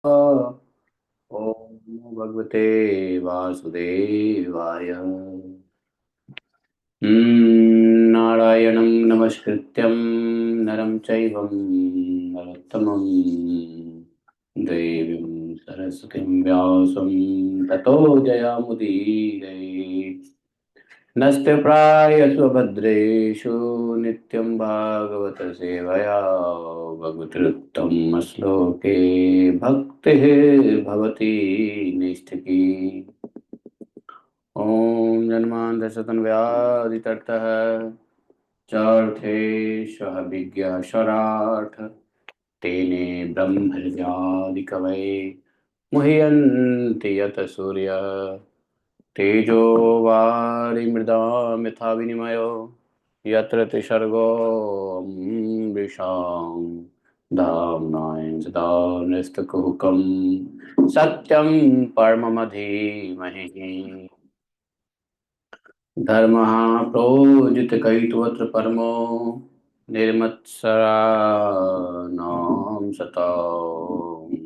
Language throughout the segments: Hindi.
ओम नमो भगवते वासुदेवाय। नारायणं नमस्कृत्यं नरं चैव नरोत्तमं देवीं सरस्वतीं व्यासं ततो जयामुदीरये। नमस्ते प्राय स्वभद्रेषु नित्यं भागवत सेवया भगवतोत्तम श्लोके भक्तिः भवति निष्ठिकी। ॐ जन्मान्तरशतन्व्याधितर्तः चार्थेष्वः विज्ञाशराठ तेने ब्रह्महृदादिकवये मुह्यन्ति यत् सूर्यः तेजो वारिमृदां यथा विनिमयो यत्र त्रिसर्गो मृषां धाम्नां सदा निस्तकुहकं सत्यं परममधीमहि धर्मः प्रोजितकैतवत्र परमो निर्मत्सराणां सताम्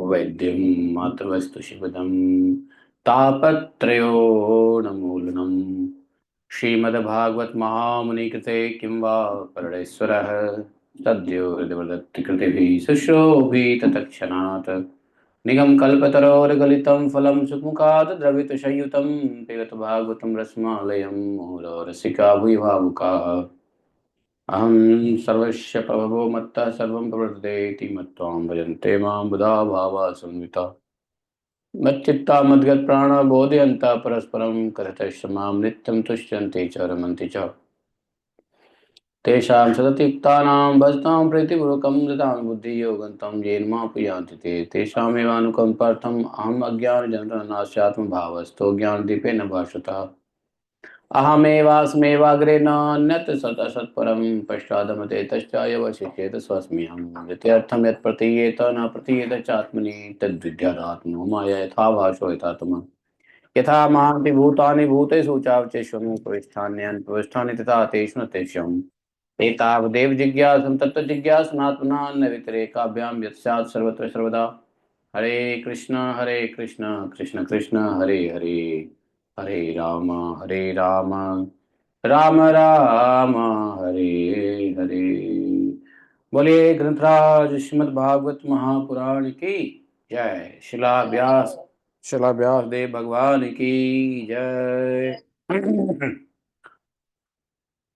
वैद्यं मातृवस्तु शिवदं तापत्रयोन्मूलनम् श्रीमद्भागवत महामुनि कृते किं वा परमेश्वरः सद्यो हृदवदत्ति कृतिभिः सुशोभिततत्क्षणात् निगम कल्पतरोर्गलितं फलं सुमुखात् द्रवितशयुतं पिबत भागवतं रसमालयं मुहुरो रसिका भुवि भावुकाः। अहं सर्वस्य प्रभवो मत्तः सर्वं प्रवर्तते इति मत्वां भजन्ते मां बुधा भावा संविता मच्चित्ता मद्गतप्राणा बोधयन्तः परस्परं करतश्च मां नित्यं तुष्यन्ते च रमन्ति च तेषां सततिक्तानां भजतां प्रीतिपूर्वकं ददामि बुद्धियोगं तं येन मापुयान्ति ते तेषामेवानुकम्पार्थम् अहम् अज्ञानजननाशात्मभावस्थो ज्ञानदीपेन भाषतः अहमेवास्मेवाग्रे नान्यत् सतसत्परं पश्चादमते तश्चायवशिष्येत स्वस्म्यहं द्वितीयर्थं यत् प्रतीयेत न प्रतीयेत चात्मनि तद्विद्यादात्मनो माया यथा भाषो यथा तमः यथा महान्ति भूतानि भूतेषु चावचेष्वनु प्रविष्ठान्यन् प्रविष्ठानि तथा तेषु न तेषाम् एतावदेव जिज्ञासं तत्त्वजिज्ञासनात्मना न व्यतिरेकाभ्यां यत् स्यात् सर्वत्र सर्वदा हरे कृष्ण कृष्ण कृष्ण हरे हरे हरे राम राम राम हरे हरे। बोलिए ग्रंथराज श्रीमद् भागवत महापुराण की जय। शिला व्यास देव भगवान की जय।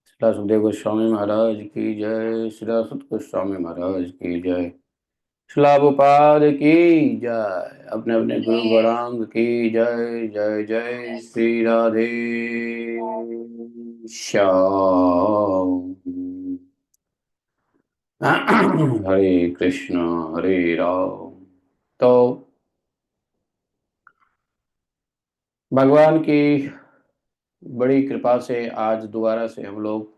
श्रीला सुखदेव गोस्वामी महाराज की जय। श्रीला सुत गोस्वामी महाराज की जय। श्रीला प्रभुपाद की जय। अपने अपने गुरु गौरांग की जय। जय जय श्री राधे श्याम। हरे कृष्ण हरे राम। तो भगवान की बड़ी कृपा से आज दोबारा से हम लोग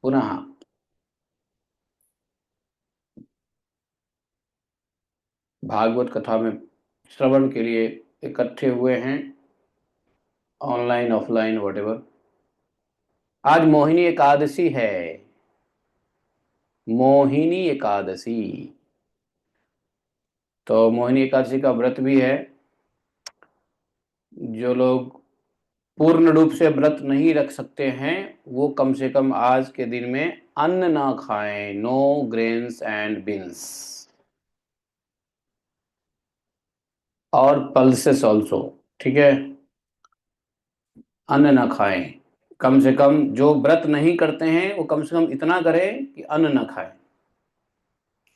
पुनः भागवत कथा में श्रवण के लिए इकट्ठे हुए हैं, ऑनलाइन ऑफलाइन वटेवर। आज मोहिनी एकादशी है। मोहिनी एकादशी। तो मोहिनी एकादशी का व्रत भी है। जो लोग पूर्ण रूप से व्रत नहीं रख सकते हैं वो कम से कम आज के दिन में अन्न ना खाएं। नो ग्रेन्स एंड बीन्स और पल्सेस ऑल्सो। ठीक है, अन्न ना खाएं। कम से कम जो व्रत नहीं करते हैं वो कम से कम इतना करें कि अन्न ना खाएं।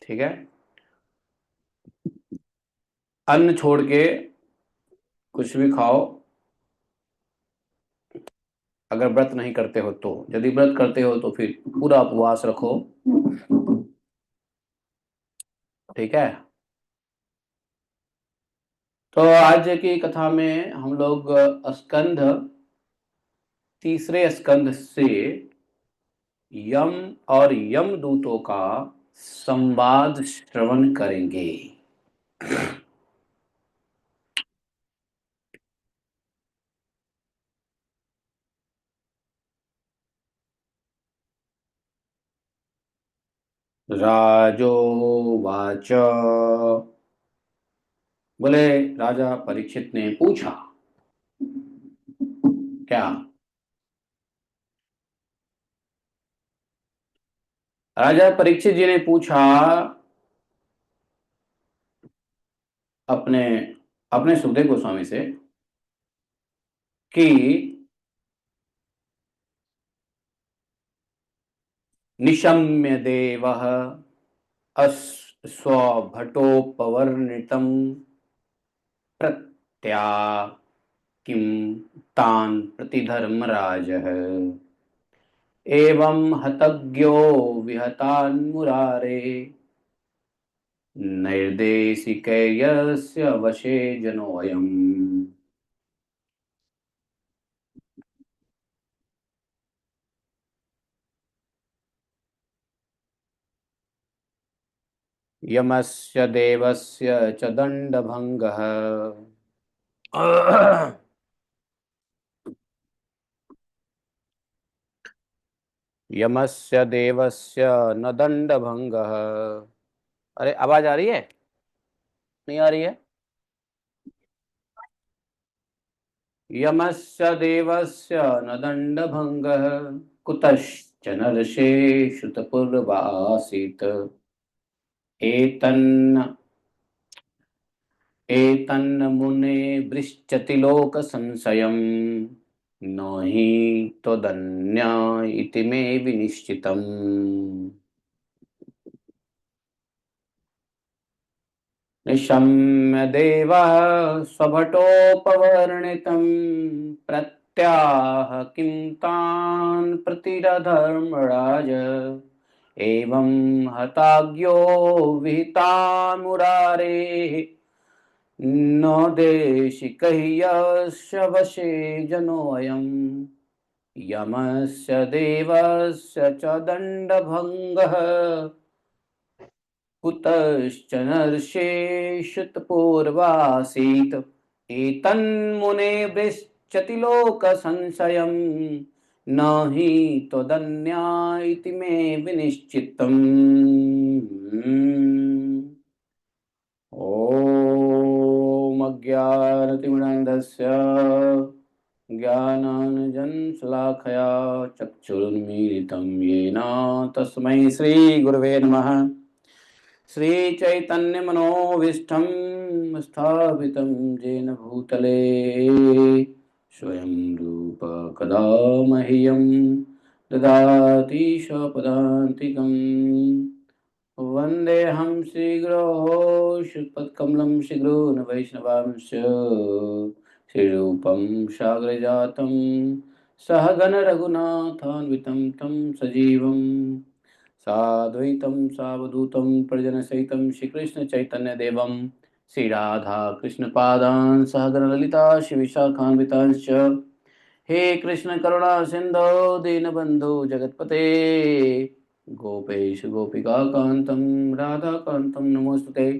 ठीक है, अन्न छोड़ के कुछ भी खाओ अगर व्रत नहीं करते हो तो। यदि व्रत करते हो तो फिर पूरा उपवास रखो। ठीक है। तो आज की कथा में हम लोग स्कंध तीसरे स्कंध से यम और यमदूतों का संवाद श्रवण करेंगे। राजोवाच। बोले राजा परीक्षित ने पूछा। क्या? राजा परीक्षित जी ने पूछा अपने अपने सुखदेव गोस्वामी से कि निशम्य देवः स्वभटोपवर्णितं प्रत्या किं तान् प्रतिधर्मराजः एवं हतज्ञो विहतान्मुरारे नैर्देशिकैर्यस्य वशे जनोऽयम्। यमस्य देवस्य च दण्डभङ्गः यमस्य देवस्य न दण्डभङ्गः। अरे आवाज आ रही है? नहीं आ रही है? यमस्य देवस्य न दण्डभङ्गः कुतश्च नरशे श्रुतपूर्वासीत् एतन्न एतन्न मुने पृच्छति लोकसंशयम् न हि त्वदन्या इति मे विनिश्चितम्। निशम्य देवः स्वभटोपवर्णितं प्रत्याह किं तान् प्रतिरधर्मराज एवं हताज्ञो विहितान् मुरारेः न देशिकह्यस्य वशे जनोऽयम् यमस्य देवस्य च दण्डभङ्गः कुतश्च नर्षेषुतपूर्वासीत् एतन्मुने पृच्छति लोकसंशयम् न हि त्वदन्या इति मे विनिश्चितम्। ॐ अज्ञानतिमिरान्धस्य ज्ञानाञ्जनशलाकया चक्षुरुन्मीलितं येन तस्मै श्रीगुरवे नमः। श्रीचैतन्यमनोभीष्टं स्थापितं येन भूतले स्वयं रूप कदा मह्यं ददाति स्वपदान्तिकम्। वन्देऽहं श्रीगुरोः श्रीपत्कमलं श्रीगुरून् वैष्णवांश्च श्रीरूपं साग्रजातं सहगण रघुनाथान्वितं तं सजीवं साद्वैतं सावधूतं परिजनसहितं श्रीकृष्णचैतन्यदेवं श्रीराधा कृष्णपादान् सहगण ललिता श्रीविशाखान्वितांश्च हे कृष्ण करुणा सिन्धो दीनबन्धो जगत्पते गोपेश गोपिका कांतं राधा कांतं नमोस्तुते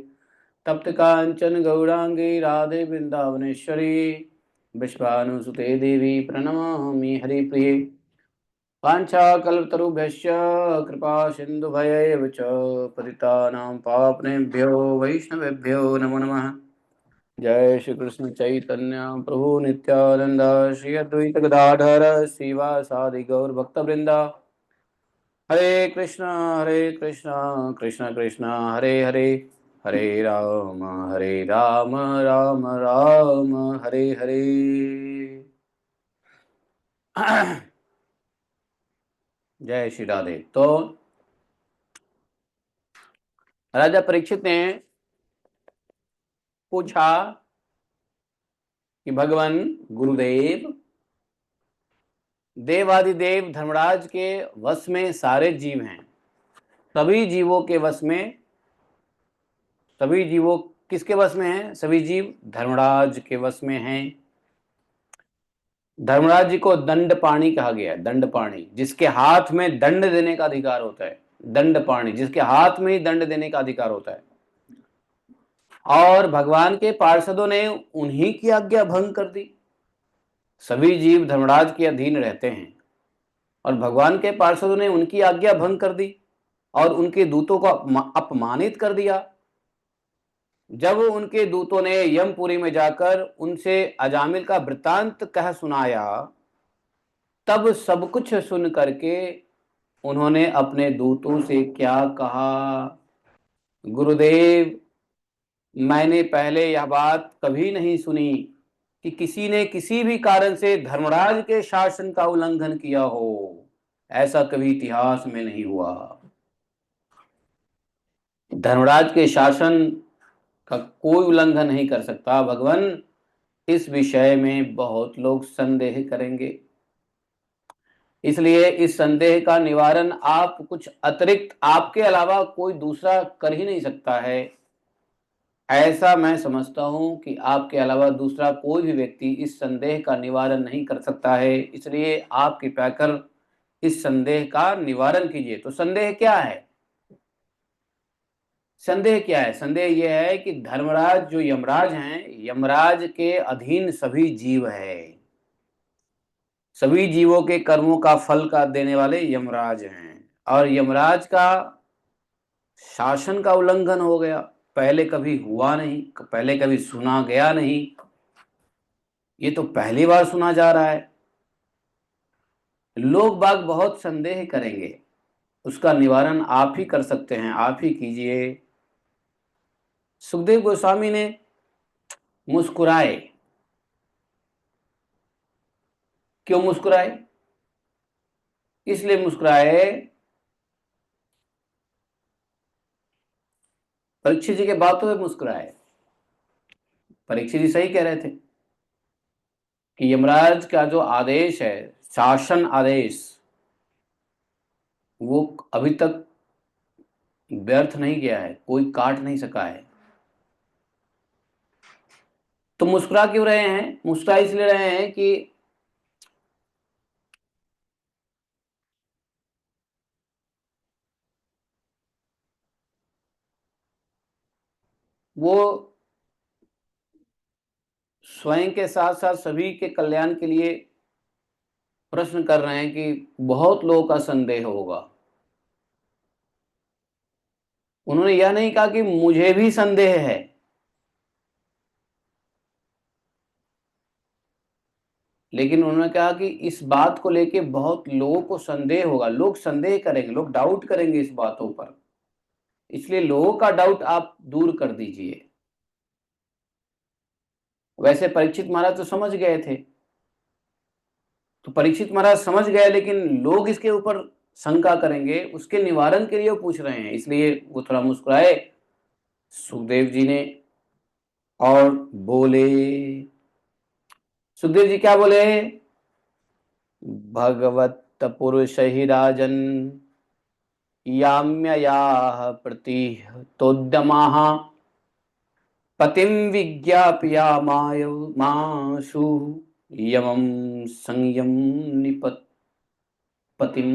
तप्त कांचन गौरांगी राधे वृंदावनेश्वरी विश्वानुसुते देवी प्रणमामि हरिप्रिये वाञ्छाकल्पतरुभ्यश्च कृपा सिन्धुभयैव च पतितानां पावनेभ्यो वैष्णवेभ्यो नमो नमः। जय श्री कृष्ण चैतन्य प्रभु नित्यानंद श्री अद्वैत गदाधर श्रीवासादि गौर भक्तवृंदा हरे कृष्णा कृष्ण कृष्ण हरे हरे हरे राम राम राम हरे हरे। जय श्री राधे। तो राजा परीक्षित ने पूछा कि भगवान गुरुदेव देवादिदेव धर्मराज के वश में सारे जीव हैं। सभी जीवों के वश में, सभी जीवों किसके वश में हैं? सभी जीव धर्मराज के वश में हैं। धर्मराज जी को दंडपाणी कहा गया है। दंडपाणी जिसके हाथ में दंड देने का अधिकार होता है। दंडपाणी जिसके हाथ में ही दंड देने का अधिकार होता है। और भगवान के पार्षदों ने उन्हीं की आज्ञा भंग कर दी। सभी जीव धर्मराज के अधीन रहते हैं और भगवान के पार्षदों ने उनकी आज्ञा भंग कर दी। और उनके दूतों को अपमानित कर दिया। जब उनके दूतों ने यमपुरी में जाकर उनसे अजामिल का वृत्तांत कह सुनाया, तब सब कुछ सुन करके उन्होंने अपने दूतों से क्या कहा, गुरुदेव, मैंने पहले यह बात कभी नहीं सुनी कि किसी ने किसी भी कारण से धर्मराज के शासन का उल्लंघन किया हो। ऐसा कभी इतिहास में नहीं हुआ। धर्मराज के शासन का कोई उल्लंघन नहीं कर सकता भगवान। इस विषय में बहुत लोग संदेह करेंगे, इसलिए इस संदेह का निवारण आप कुछ अतिरिक्त आपके अलावा कोई दूसरा कर ही नहीं सकता है। ऐसा मैं समझता हूं कि आपके अलावा दूसरा कोई भी व्यक्ति इस संदेह का निवारण नहीं कर सकता है, इसलिए आप कृपया कर इस संदेह का निवारण कीजिए। तो संदेह क्या है? संदेह क्या है? संदेह यह है कि धर्मराज जो यमराज हैं, यमराज के अधीन सभी जीव है। सभी जीवों के कर्मों का फल का देने वाले यमराज हैं, और यमराज का शासन का उल्लंघन हो गया। पहले कभी हुआ नहीं, पहले कभी सुना गया नहीं, ये तो पहली बार सुना जा रहा है। लोग बाग बहुत संदेह करेंगे, उसका निवारण आप ही कर सकते हैं, आप ही कीजिए। सुखदेव गोस्वामी ने मुस्कुराए। क्यों मुस्कुराए? इसलिए मुस्कुराए, परीक्षित जी के बातों पे मुस्कुराए। परीक्षित जी सही कह रहे थे कि यमराज का जो आदेश है, शासन आदेश, वो अभी तक व्यर्थ नहीं गया है, कोई काट नहीं सका है। तो मुस्कुरा क्यों रहे हैं? मुस्कुरा इसलिए रहे हैं कि वो स्वयं के साथ साथ सभी के कल्याण के लिए प्रश्न कर रहे हैं कि बहुत लोगों का संदेह होगा। उन्होंने यह नहीं कहा कि मुझे भी संदेह है, लेकिन उन्होंने कहा कि इस बात को लेके बहुत लोगों को संदेह होगा, लोग संदेह करेंगे, लोग डाउट करेंगे इस बातों पर, इसलिए लोगों का डाउट आप दूर कर दीजिए। वैसे परीक्षित महाराज तो समझ गए थे, तो परीक्षित महाराज समझ गए, लेकिन लोग इसके ऊपर शंका करेंगे, उसके निवारण के लिए वो पूछ रहे हैं, इसलिए वो थोड़ा मुस्कुराए सुखदेव जी ने और बोले। सुखदेव जी क्या बोले? भगवत पुरुष ही राजन याम्ययाः प्रतिहतोद्यमाः पतिं विज्ञापयामाशु यमं संयम निपतिम।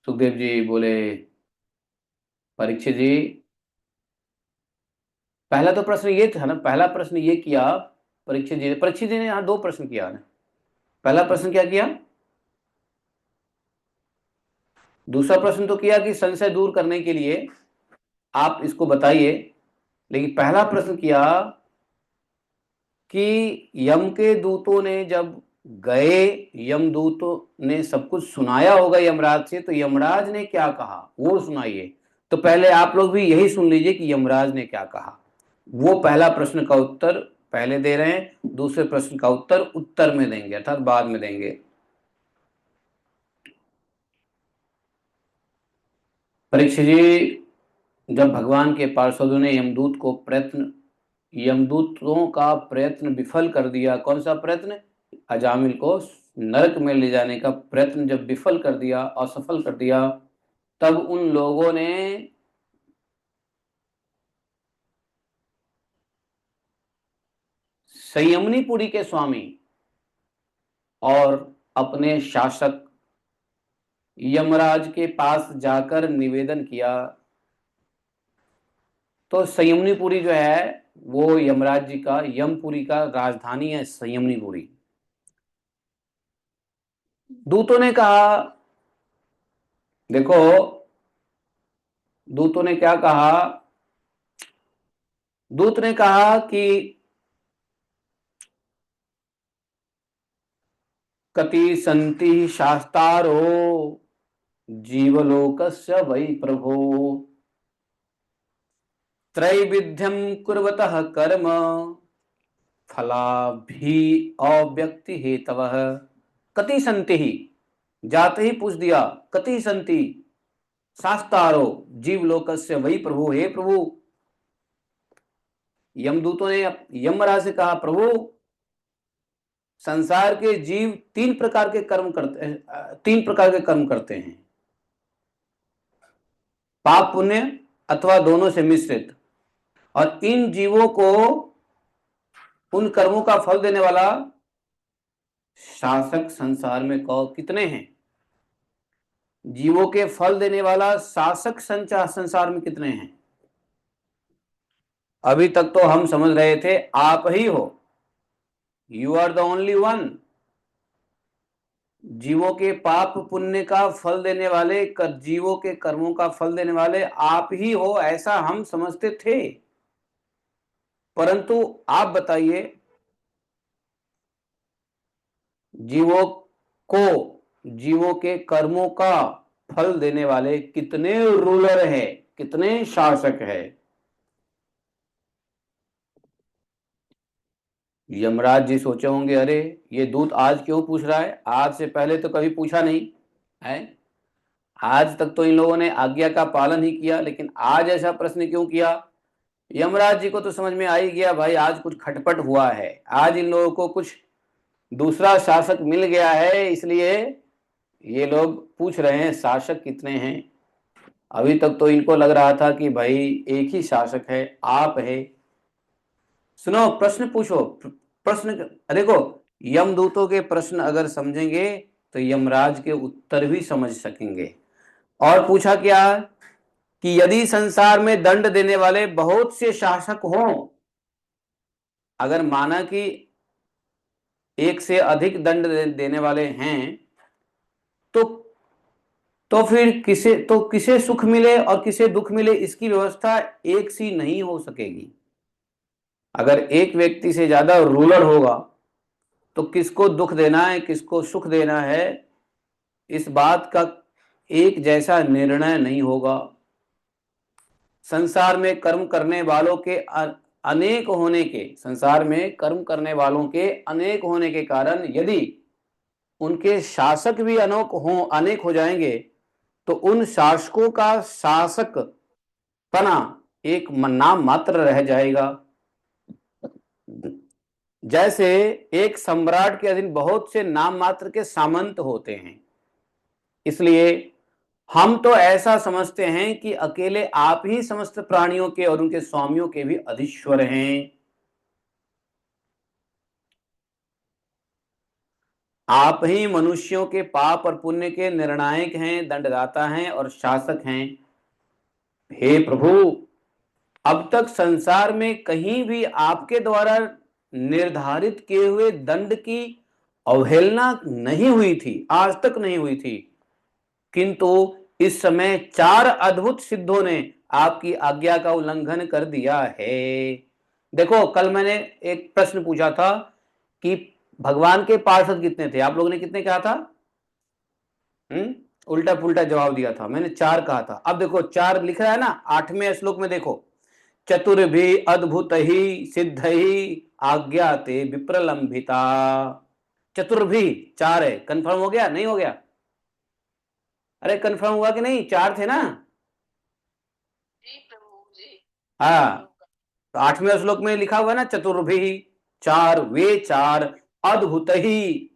सुखदेव जी बोले, परीक्षित जी, पहला तो प्रश्न ये था ना, पहला प्रश्न ये किया परीक्षित जी ने यहाँ दो प्रश्न किया ना। पहला प्रश्न क्या किया? दूसरा प्रश्न तो किया कि संशय दूर करने के लिए आप इसको बताइए, लेकिन पहला प्रश्न किया कि यम के दूतों ने जब गए, यमदूतों ने सब कुछ सुनाया होगा यमराज से, तो यमराज ने क्या कहा वो सुनाइए। तो पहले आप लोग भी यही सुन लीजिए कि यमराज ने क्या कहा। वो पहला प्रश्न का उत्तर पहले दे रहे हैं, दूसरे प्रश्न का उत्तर उत्तर में देंगे, अर्थात बाद में देंगे। परीक्षित जी, जब भगवान के पार्षदों ने यमदूतों का प्रयत्न विफल कर दिया, कौन सा प्रयत्न? अजामिल को नरक में ले जाने का प्रयत्न जब विफल कर दिया, असफल कर दिया, तब उन लोगों ने संयमनीपुरी के स्वामी और अपने शासक यमराज के पास जाकर निवेदन किया। तो संयमनीपुरी जो है वो यमराज जी का, यमपुरी का राजधानी है संयमनीपुरी। दूतों ने कहा, देखो दूतों ने क्या कहा, दूत ने कहा कि कति संति शास्तारो जीवलोकस्य वै प्रभो त्रैविध्यं कुर्वतः कर्म फलाभि अव्यक्ति हेतवः। कति संति ही, जाते ही पूछ दिया, कति संति शास्तारो जीवलोकस्य वै प्रभु, हे प्रभु। यमदूतों ने यमराज से कहा, प्रभु संसार के जीव तीन प्रकार के कर्म करते हैं, पाप पुण्य अथवा दोनों से मिश्रित, और इन जीवों को उन कर्मों का फल देने वाला शासक संसार में कितने हैं? जीवों के फल देने वाला शासक संसार में कितने हैं? अभी तक तो हम समझ रहे थे आप ही हो, you are the only one. जीवों के पाप पुण्य का फल देने वाले, जीवों के कर्मों का फल देने वाले आप ही हो, ऐसा हम समझते थे। परंतु आप बताइए, जीवों जीवों के कर्मों का फल देने वाले कितने रूलर है, कितने शासक है? यमराज जी सोचे होंगे, अरे ये दूत आज क्यों पूछ रहा है, आज से पहले तो कभी पूछा नहीं है, आज तक तो इन लोगों ने आज्ञा का पालन ही किया, लेकिन आज ऐसा प्रश्न क्यों किया? यमराज जी को तो समझ में आ ही गया, भाई आज कुछ खटपट हुआ है, आज इन लोगों को कुछ दूसरा शासक मिल गया है, इसलिए ये लोग पूछ रहे हैं शासक कितने हैं। अभी तक तो इनको लग रहा था कि भाई एक ही शासक है, आप है। सुनो, प्रश्न पूछो, प्रश्न देखो, यमदूतों के प्रश्न अगर समझेंगे तो यमराज के उत्तर भी समझ सकेंगे। और पूछा क्या कि यदि संसार में दंड देने वाले बहुत से शासक हों, अगर माना कि एक से अधिक दंड देने वाले हैं, तो फिर किसे सुख मिले और किसे दुख मिले, इसकी व्यवस्था एक सी नहीं हो सकेगी। अगर एक व्यक्ति से ज्यादा रूलर होगा तो किसको दुख देना है, किसको सुख देना है, इस बात का एक जैसा निर्णय नहीं होगा। संसार में कर्म करने वालों के अनेक होने के, संसार में कर्म करने वालों के अनेक होने के कारण यदि उनके शासक भी अनेक हो जाएंगे, तो उन शासकों का शासक पना एक नाम मात्र रह जाएगा। जैसे एक सम्राट के अधीन बहुत से नाम मात्र के सामंत होते हैं, इसलिए हम तो ऐसा समझते हैं कि अकेले आप ही समस्त प्राणियों के और उनके स्वामियों के भी अधीश्वर हैं। आप ही मनुष्यों के पाप और पुण्य के निर्णायक हैं, दंडदाता हैं और शासक हैं। हे प्रभु, अब तक संसार में कहीं भी आपके द्वारा निर्धारित किए हुए दंड की अवहेलना नहीं हुई थी, आज तक नहीं हुई थी, किंतु इस समय 4 अद्भुत सिद्धों ने आपकी आज्ञा का उल्लंघन कर दिया है। देखो, कल मैंने एक प्रश्न पूछा था कि भगवान के पार्षद कितने थे, आप लोगों ने कितने कहा था? उल्टा पुल्टा जवाब दिया था, मैंने 4 कहा था। अब देखो 4 लिख रहा है ना 8वें श्लोक में, देखो, चतुर्भि अद्भुत ही सिद्ध ही आज्ञा ते विप्रलंबिता। चतुर्भि 4 है, कंफर्म हो गया नहीं हो गया? अरे कंफर्म हुआ कि नहीं? 4 थे ना? जी प्रभु जी। हाँ, तो 8वें श्लोक में लिखा हुआ है ना, चतुर्भि 4, वे 4 अद्भुत ही,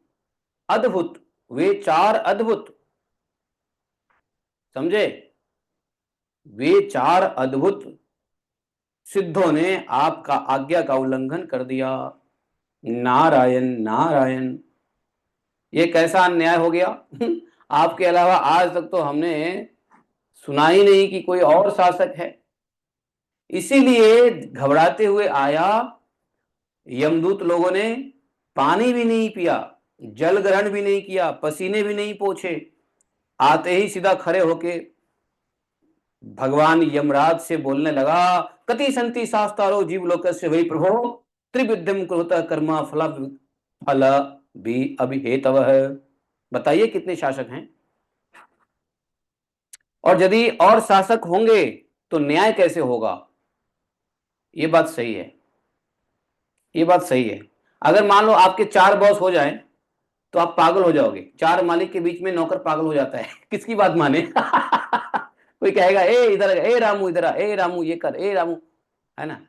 अद्भुत, वे 4 अद्भुत, समझे? वे 4 अद्भुत सिद्धों ने आपका आज्ञा का उल्लंघन कर दिया। नारायण नारायण, ये कैसा अन्याय हो गया? आपके अलावा आज तक तो हमने सुना ही नहीं कि कोई और शासक है। इसीलिए घबराते हुए आया, यमदूत लोगों ने पानी भी नहीं पिया, जल ग्रहण भी नहीं किया, पसीने भी नहीं पोछे, आते ही सीधा खड़े होके भगवान यमराज से बोलने लगा, कति संति शास्त्रारो जीवलोकस्य वै प्रभो त्रिविध्यम कुरुतः कर्मा फल भी अभिहेतवः। बताइए कितने शासक हैं, और यदि और शासक होंगे तो न्याय कैसे होगा। ये बात सही है, ये बात सही है। अगर मान लो आपके 4 बॉस हो जाए तो आप पागल हो जाओगे। 4 मालिक के बीच में नौकर पागल हो जाता है किसकी बात माने कोई कहेगा ए इधर, ए रामू इधर आ, ए रामू ये कर, ए रामू, है ना।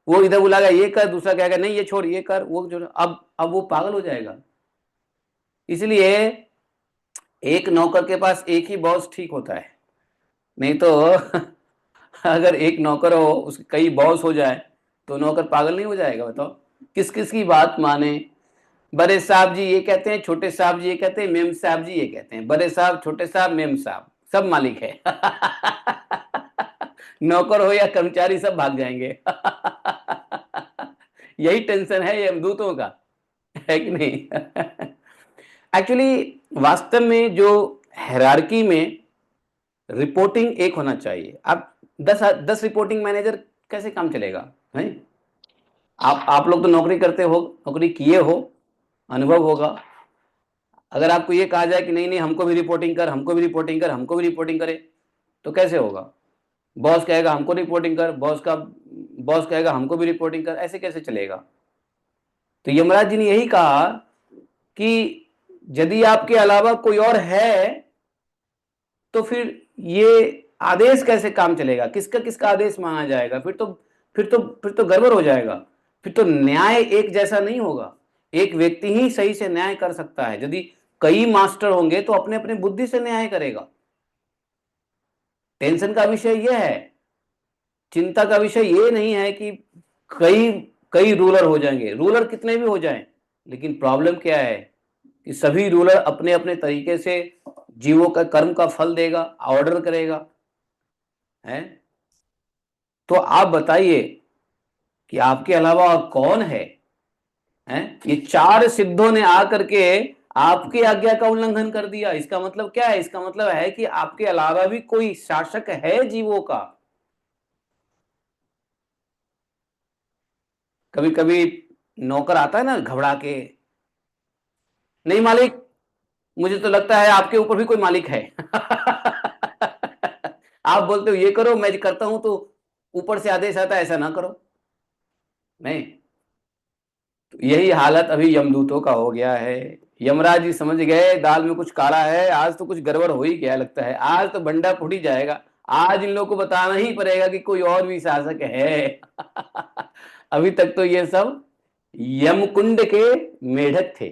वो इधर बुलाएगा ये कर, दूसरा कहेगा नहीं ये छोड़, ये कर, वो छोड़। अब वो पागल हो जाएगा। इसलिए एक नौकर के पास एक ही बॉस ठीक होता है, नहीं तो अगर एक नौकर हो उसके कई बॉस हो जाए तो नौकर पागल नहीं हो जाएगा। बताओ किस किस की बात माने। बड़े साहब जी ये कहते हैं, छोटे साहब जी ये कहते हैं, मेम साहब जी ये कहते हैं, बड़े साहब, छोटे साहब, मेम साहब, सब मालिक है नौकर हो या कर्मचारी सब भाग जाएंगे यही टेंशन है ये यमदूतों का, है कि नहीं एक्चुअली वास्तव में जो हायरार्की में रिपोर्टिंग एक होना चाहिए। आप 10 रिपोर्टिंग मैनेजर कैसे काम चलेगा है। आप लोग तो नौकरी करते हो, नौकरी किए हो, अनुभव होगा। अगर आपको ये कहा जाए कि नहीं नहीं हमको भी रिपोर्टिंग कर, हमको भी रिपोर्टिंग कर, हमको भी रिपोर्टिंग करे, तो कैसे होगा। बॉस कहेगा हमको रिपोर्टिंग कर, बॉस कहेगा हमको भी रिपोर्टिंग कर, ऐसे कैसे चलेगा। तो यमराज जी ने यही कहा कि यदि आपके अलावा कोई और है तो फिर ये आदेश कैसे काम चलेगा, किसका किसका आदेश माना जाएगा। फिर तो गड़बड़ हो जाएगा। फिर तो न्याय एक जैसा नहीं होगा। एक व्यक्ति ही सही से न्याय कर सकता है। यदि कई मास्टर होंगे तो अपने अपने बुद्धि से न्याय करेगा। टेंशन का विषय यह है, चिंता का विषय ये नहीं है कि कई कई रूलर हो जाएंगे, रूलर कितने भी हो जाएं, लेकिन प्रॉब्लम क्या है कि सभी रूलर अपने अपने तरीके से जीवों का कर्म का फल देगा, ऑर्डर करेगा, है। तो आप बताइए कि आपके अलावा और कौन है, हैं? ये 4 सिद्धों ने आकर के आपकी आज्ञा का उल्लंघन कर दिया। इसका मतलब क्या है, इसका मतलब है कि आपके अलावा भी कोई शासक है जीवों का। कभी कभी नौकर आता है ना घबरा के, नहीं मालिक मुझे तो लगता है आपके ऊपर भी कोई मालिक है आप बोलते हो ये करो, मैं करता हूं तो ऊपर से आदेश आता है ऐसा ना करो। नहीं, तो यही हालत अभी यमदूतों का हो गया है। यमराज जी समझ गए दाल में कुछ काला है, आज तो कुछ गड़बड़ हो ही गया लगता है, आज तो बंडा फूट ही जाएगा। आज इन लोगों को बताना ही पड़ेगा कि कोई और भी शासक है अभी तक तो ये सब यमकुंड के मेढक थे।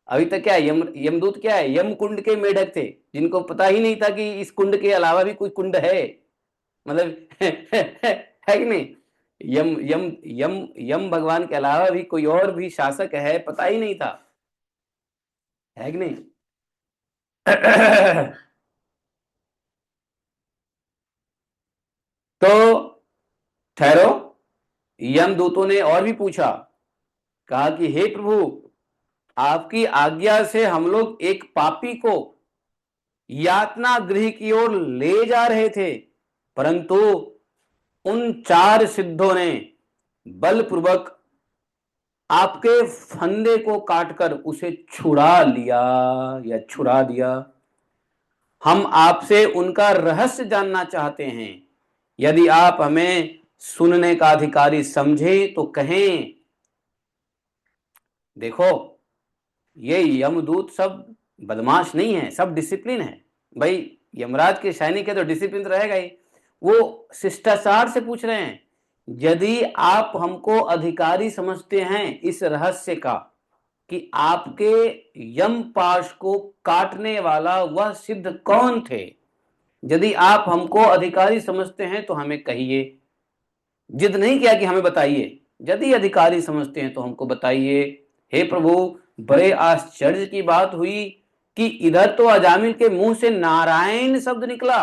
अभी तक क्या है, यमदूत क्या है, यमकुंड के मेढक थे, जिनको पता ही नहीं था कि इस कुंड के अलावा भी कोई कुंड है। मतलब है कि नहीं। यम यम यम यम भगवान के अलावा भी कोई और भी शासक है, पता ही नहीं था, है कि नहीं तो ठहरो, यमदूतों ने और भी पूछा, कहा कि हे प्रभु आपकी आज्ञा से हम लोग एक पापी को यातना गृह की ओर ले जा रहे थे, परंतु उन 4 सिद्धों ने बलपूर्वक आपके फंदे को काटकर उसे छुड़ा लिया या छुड़ा दिया। हम आपसे उनका रहस्य जानना चाहते हैं, यदि आप हमें सुनने का अधिकारी समझे तो कहें। देखो ये यमदूत सब बदमाश नहीं है, सब डिसिप्लिन है। भाई यमराज के सैनिक है तो डिसिप्लिन तो रहेगा ही। वो शिष्टाचार से पूछ रहे हैं, यदि आप हमको अधिकारी समझते हैं इस रहस्य का कि आपके यम पाश को काटने वाला वह सिद्ध कौन थे, यदि आप हमको अधिकारी समझते हैं तो हमें कहिए। जिद नहीं किया कि हमें बताइए, यदि अधिकारी समझते हैं तो हमको बताइए। हे प्रभु बड़े आश्चर्य की बात हुई कि इधर तो अजामिल के मुंह से नारायण शब्द निकला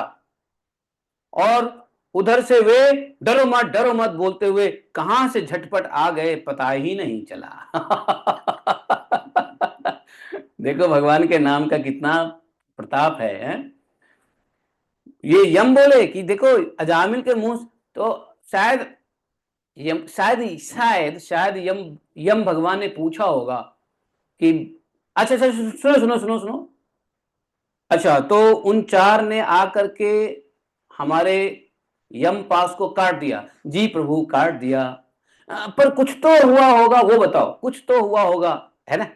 और उधर से वे डरो मत बोलते हुए कहां से झटपट आ गए पता ही नहीं चला देखो भगवान के नाम का कितना प्रताप है, हैं? ये यम बोले कि देखो अजामिल के मुंह, तो शायद यम, शायद यम यम भगवान ने पूछा होगा कि अच्छा अच्छा, सुनो सुनो सुनो सुनो। अच्छा, तो उन चार ने आकर के हमारे यम पास को काट दिया। जी प्रभु, काट दिया। पर कुछ तो हुआ होगा, वो बताओ, कुछ तो हुआ होगा, है ना?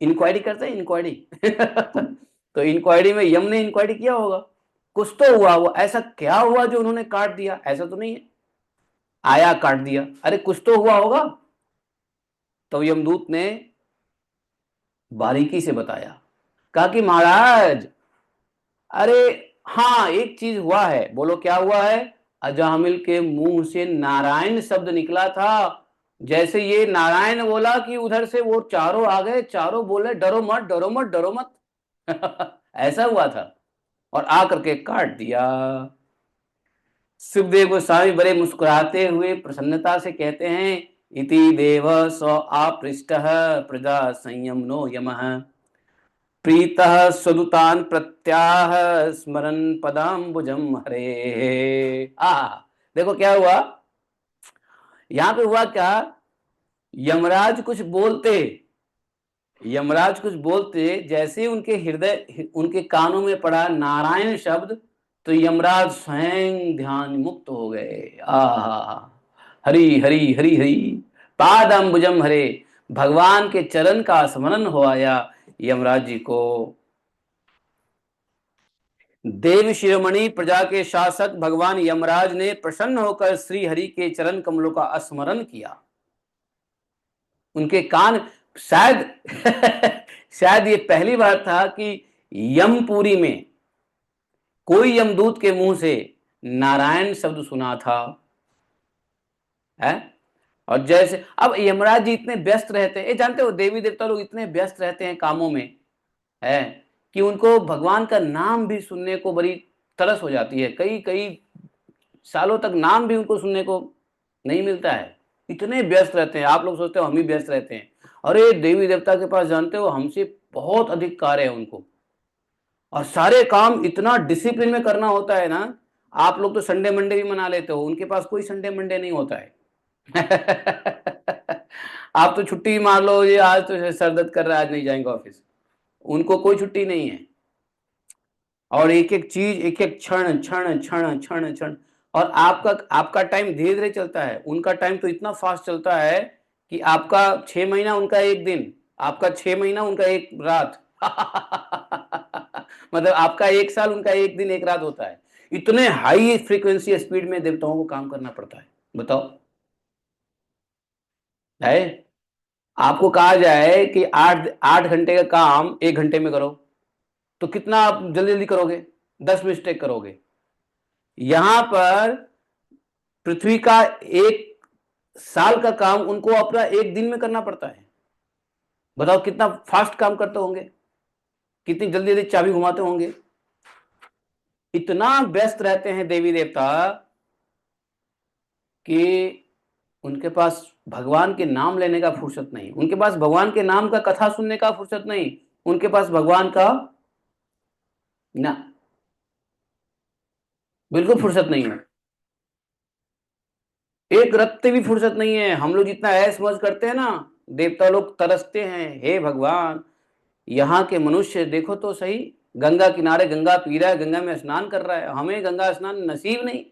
इंक्वायरी करते हैं, इंक्वायरी। तो इंक्वायरी में यम ने इंक्वायरी किया होगा, कुछ तो हुआ, वो ऐसा क्या हुआ जो उन्होंने काट दिया? ऐसा तो नहीं है आया काट दिया, अरे कुछ तो हुआ होगा। तो यमदूत ने बारीकी से बताया, कहा कि महाराज, अरे हाँ, एक चीज हुआ है। बोलो क्या हुआ है? अजामिल के मुंह से नारायण शब्द निकला था। जैसे ये नारायण बोला कि उधर से वो चारों आ गए, चारों बोले डरो मत डरो मत डरो मत। ऐसा हुआ था, और आकर के काट दिया। सुखदेव गोस्वामी बड़े मुस्कुराते हुए प्रसन्नता से कहते हैं, इति देव स आपृष्ट प्रजा संयम नो यमः प्रीतः स्वदुतान प्रत्याह स्मरन पदाम्बुजम हरे। आ देखो क्या हुआ, यहां पे हुआ क्या? यमराज कुछ बोलते, यमराज कुछ बोलते, जैसे उनके हृदय, उनके कानों में पड़ा नारायण शब्द, तो यमराज स्वयं ध्यान मुक्त हो गए। आहा, हरि हरि हरि हरि, पादाम्बुजम हरे। भगवान के चरण का स्मरण हो आया यमराज जी को। देव शिरोमणि प्रजा के शासक भगवान यमराज ने प्रसन्न होकर श्री हरि के चरण कमलों का स्मरण किया। उनके कान, शायद शायद ये पहली बार था कि यमपुरी में कोई यमदूत के मुंह से नारायण शब्द सुना था, है? और जैसे अब यमराज जी इतने व्यस्त रहते हैं, ये जानते हो देवी देवता लोग इतने व्यस्त रहते हैं कामों में, है, कि उनको भगवान का नाम भी सुनने को बड़ी तरस हो जाती है। कई कई सालों तक नाम भी उनको सुनने को नहीं मिलता है, इतने व्यस्त रहते हैं। आप लोग सोचते हो हम ही व्यस्त रहते हैं, अरे देवी देवता के पास जानते हो हमसे बहुत अधिक कार्य है उनको, और सारे काम इतना डिसिप्लिन में करना होता है ना। आप लोग तो संडे मंडे भी मना लेते हो, उनके पास कोई संडे मंडे नहीं होता है। आप तो छुट्टी मार लो, ये आज तो सर दर्द कर रहा है आज नहीं जाएंगे ऑफिस, उनको कोई छुट्टी नहीं है। और एक एक चीज, एक एक क्षण क्षण क्षण क्षण क्षण, और आपका आपका टाइम धीरे धीरे चलता है, उनका टाइम तो इतना फास्ट चलता है कि आपका 6 महीना उनका एक दिन, आपका 6 महीना उनका एक रात। मतलब आपका एक साल उनका एक दिन एक रात होता है। इतने हाई फ्रीक्वेंसी स्पीड में देवताओं को काम करना पड़ता है, बताओ, है? आपको कहा जाए कि 8 8 घंटे का काम 1 घंटे में करो, तो कितना आप जल्दी जल्दी करोगे? 10 मिस्टेक करोगे। यहां पर पृथ्वी का 1 साल का काम उनको अपना एक दिन में करना पड़ता है। बताओ कितना फास्ट काम करते होंगे, कितनी जल्दी जल्दी चाबी घुमाते होंगे। इतना व्यस्त रहते हैं देवी देवता कि उनके पास भगवान के नाम लेने का फुर्सत नहीं, उनके पास भगवान के नाम का कथा सुनने का फुर्सत नहीं, उनके पास भगवान का ना, बिल्कुल फुर्सत नहीं है। एक रत्ते भी फुर्सत नहीं है। हम लोग जितना ऐश मौज करते हैं ना, देवता लोग तरसते हैं, हे भगवान, यहाँ के मनुष्य देखो तो सही, गंगा किनारे गंगा पी रहा है, गंगा में स्नान कर रहा है, हमें गंगा स्नान नसीब नहीं।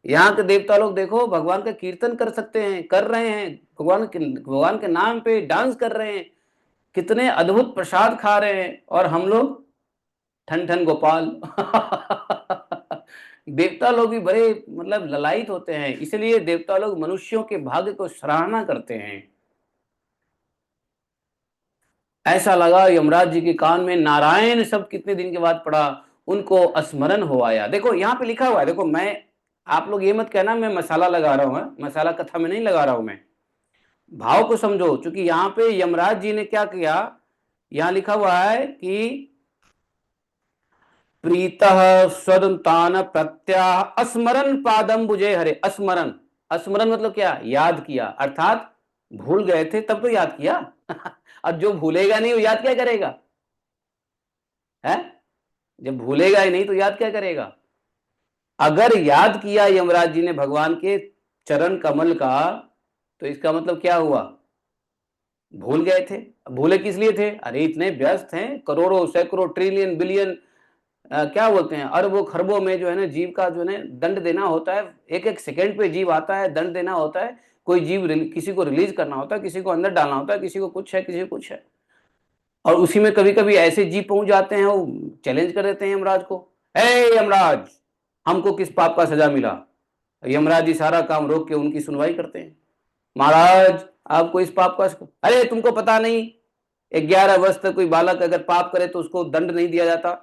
यहाँ के देवता लोग देखो भगवान का कीर्तन कर सकते हैं, कर रहे हैं, भगवान के नाम पे डांस कर रहे हैं, कितने अद्भुत प्रसाद खा रहे हैं, और हम लोग ठन ठन गोपाल। देवता लोग भी बड़े मतलब ललायित होते हैं, इसलिए देवता लोग मनुष्यों के भाग्य को सराहना करते हैं। ऐसा लगा यमराज जी के कान में नारायण शब्द कितने दिन के बाद पड़ा, उनको स्मरण हो आया। देखो यहाँ पे लिखा हुआ है, देखो मैं, आप लोग ये मत कहना मैं मसाला लगा रहा हूं, मसाला कथा में नहीं लगा रहा हूं मैं, भाव को समझो। क्योंकि यहाँ पे यमराज जी ने क्या किया, यहाँ लिखा हुआ है कि प्रीतः स्वदंतान प्रत्याह स्मरण पादम बुझे हरे। स्मरण, स्मरण मतलब क्या? याद किया, अर्थात भूल गए थे तब तो याद किया। और जो भूलेगा नहीं वो याद क्या करेगा? है, जब भूलेगा ही नहीं तो याद क्या करेगा? अगर याद किया यमराज जी ने भगवान के चरण कमल का, तो इसका मतलब क्या हुआ? भूल गए थे। भूले किस लिए थे? अरे इतने व्यस्त हैं, करोड़ों सैकड़ों ट्रिलियन बिलियन क्या बोलते हैं, अरबों खरबों में जो है ना जीव का जो है ना दंड देना होता है। एक एक सेकंड पे जीव आता है, दंड देना होता है। कोई जीव किसी को रिलीज करना होता है, किसी को अंदर डालना होता है, किसी को कुछ है, किसी को कुछ है। और उसी में कभी कभी ऐसे जीव पहुंच जाते हैं, वो चैलेंज कर देते हैं यमराज को, हे यमराज, हमको किस पाप का सजा मिला? यमराज जी सारा काम रोक के उनकी सुनवाई करते हैं। महाराज, आपको इस पाप का, अरे तुमको पता नहीं, 11 वर्ष तक कोई बालक अगर पाप करे तो उसको दंड नहीं दिया जाता।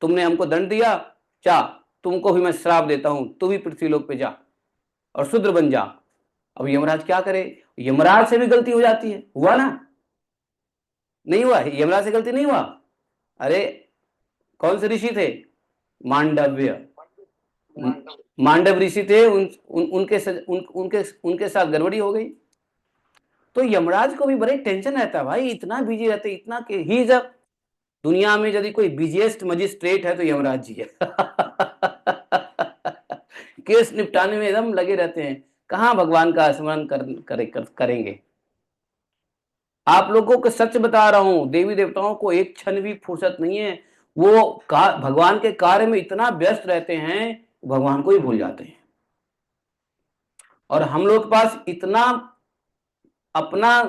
तुमने हमको दंड दिया, जा, तुमको भी मैं श्राप देता हूं, तू भी पृथ्वीलोक पे जा और शूद्र बन जा। अब यमराज क्या करे? यमराज से भी गलती हो जाती है, हुआ ना? नहीं हुआ? यमराज से गलती नहीं हुआ? अरे कौन से ऋषि थे? मांडव्य। मांडव ऋषि थे, उनके साथ गड़बड़ी हो गई। तो यमराज को भी बड़े टेंशन रहता है भाई, इतना बिजी रहते, इतना कि ही जब दुनिया में यदि कोई बिजिएस्ट मजिस्ट्रेट है तो यमराज जी है। केस निपटाने में एकदम लगे रहते हैं, कहां भगवान का स्मरण करेंगे। आप लोगों को सच बता रहा हूं, देवी देवताओं को एक क्षण भी फुर्सत नहीं है। वो भगवान के कार्य में इतना व्यस्त रहते हैं, भगवान को ही भूल जाते हैं। और हम लोग के पास इतना अपना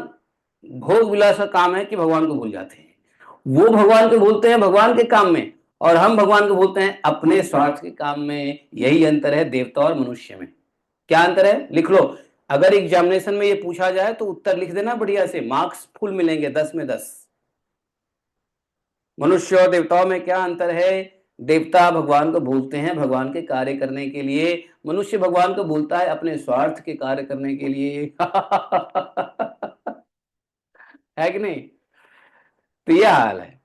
भोग विलास का काम है कि भगवान को भूल जाते हैं। वो भगवान को भूलते हैं भगवान के काम में, और हम भगवान को भूलते हैं अपने स्वार्थ के काम में। यही अंतर है देवता और मनुष्य में। क्या अंतर है? लिख लो। अगर एग्जामिनेशन में ये पूछा जाए तो उत्तर लिख देना बढ़िया से, मार्क्स फुल मिलेंगे, 10 में 10। मनुष्य और देवताओं में क्या अंतर है? देवता भगवान को भूलते हैं भगवान के कार्य करने के लिए, मनुष्य भगवान को भूलता है अपने स्वार्थ के कार्य करने के लिए। है कि नहीं? तो यह हाल है।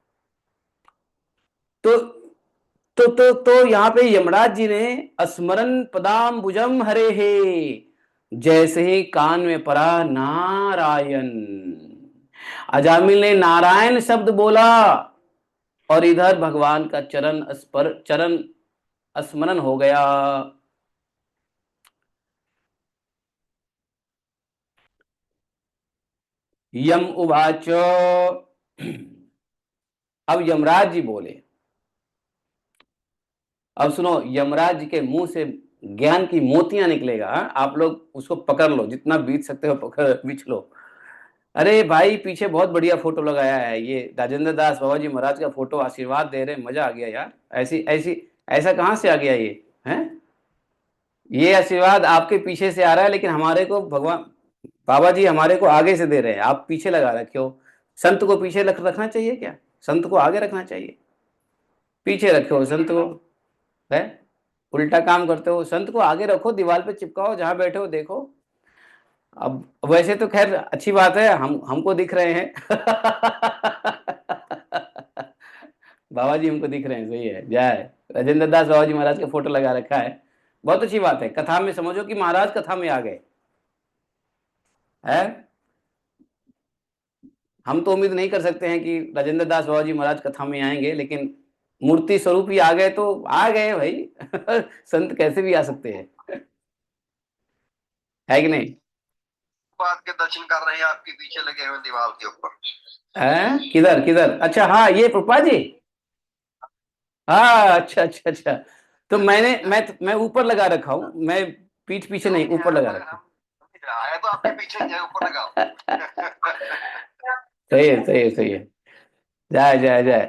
तो यहाँ पे यमराज जी ने स्मरण पदाम भुजम हरे हे, जैसे ही कान में पड़ा नारायण, अजामिल ने नारायण शब्द बोला और इधर भगवान का चरण स्मरण हो गया। यम उवाच, अब यमराज जी बोले। अब सुनो, यमराज जी के मुंह से ज्ञान की मोतियां निकलेगा। आप लोग उसको पकड़ लो, जितना बीत सकते हो पकड़ बीच लो। अरे भाई, पीछे बहुत बढ़िया फोटो लगाया है, ये राजेंद्र दास बाबा जी महाराज का फोटो, आशीर्वाद दे रहे, मजा आ गया यार। ऐसी ऐसी ऐसा कहाँ से आ गया ये? है, ये आशीर्वाद आपके पीछे से आ रहा है, लेकिन हमारे को भगवान बाबा जी हमारे को आगे से दे रहे हैं, आप पीछे लगा रखे हो। संत को पीछे रखना चाहिए क्या? संत को आगे रखना चाहिए, पीछे रखे हो संत को। है, उल्टा काम करते हो। संत को आगे रखो, दीवार पे चिपकाओ, जहां बैठे हो देखो। अब वैसे तो खैर अच्छी बात है, हमको दिख रहे हैं। बाबा जी हमको दिख रहे हैं, सही है। जय राजेंद्र दास बाबा जी महाराज का फोटो लगा रखा है, बहुत अच्छी बात है। कथा में समझो कि महाराज कथा में आ गए। है, हम तो उम्मीद नहीं कर सकते हैं कि राजेंद्र दास बाबा जी महाराज कथा में आएंगे, लेकिन मूर्ति स्वरूप ही आ गए तो आ गए भाई। संत कैसे भी आ सकते हैं, है कि नहीं? बात के दर्शन कर रहे हैं, आपके पीछे लगे हुए दीवार के ऊपर। है, किधर किधर? अच्छा हाँ, ये प्रभुपा जी। हाँ, अच्छा अच्छा अच्छा। तो मैं ऊपर लगा रखा हूँ, मैं पीठ पीछे नहीं, ऊपर लगा रखा हूँ। आया तो आपके पीछे ही है, ऊपर लगाओ। सही है, सही है, सही है। जाए जाए जाए।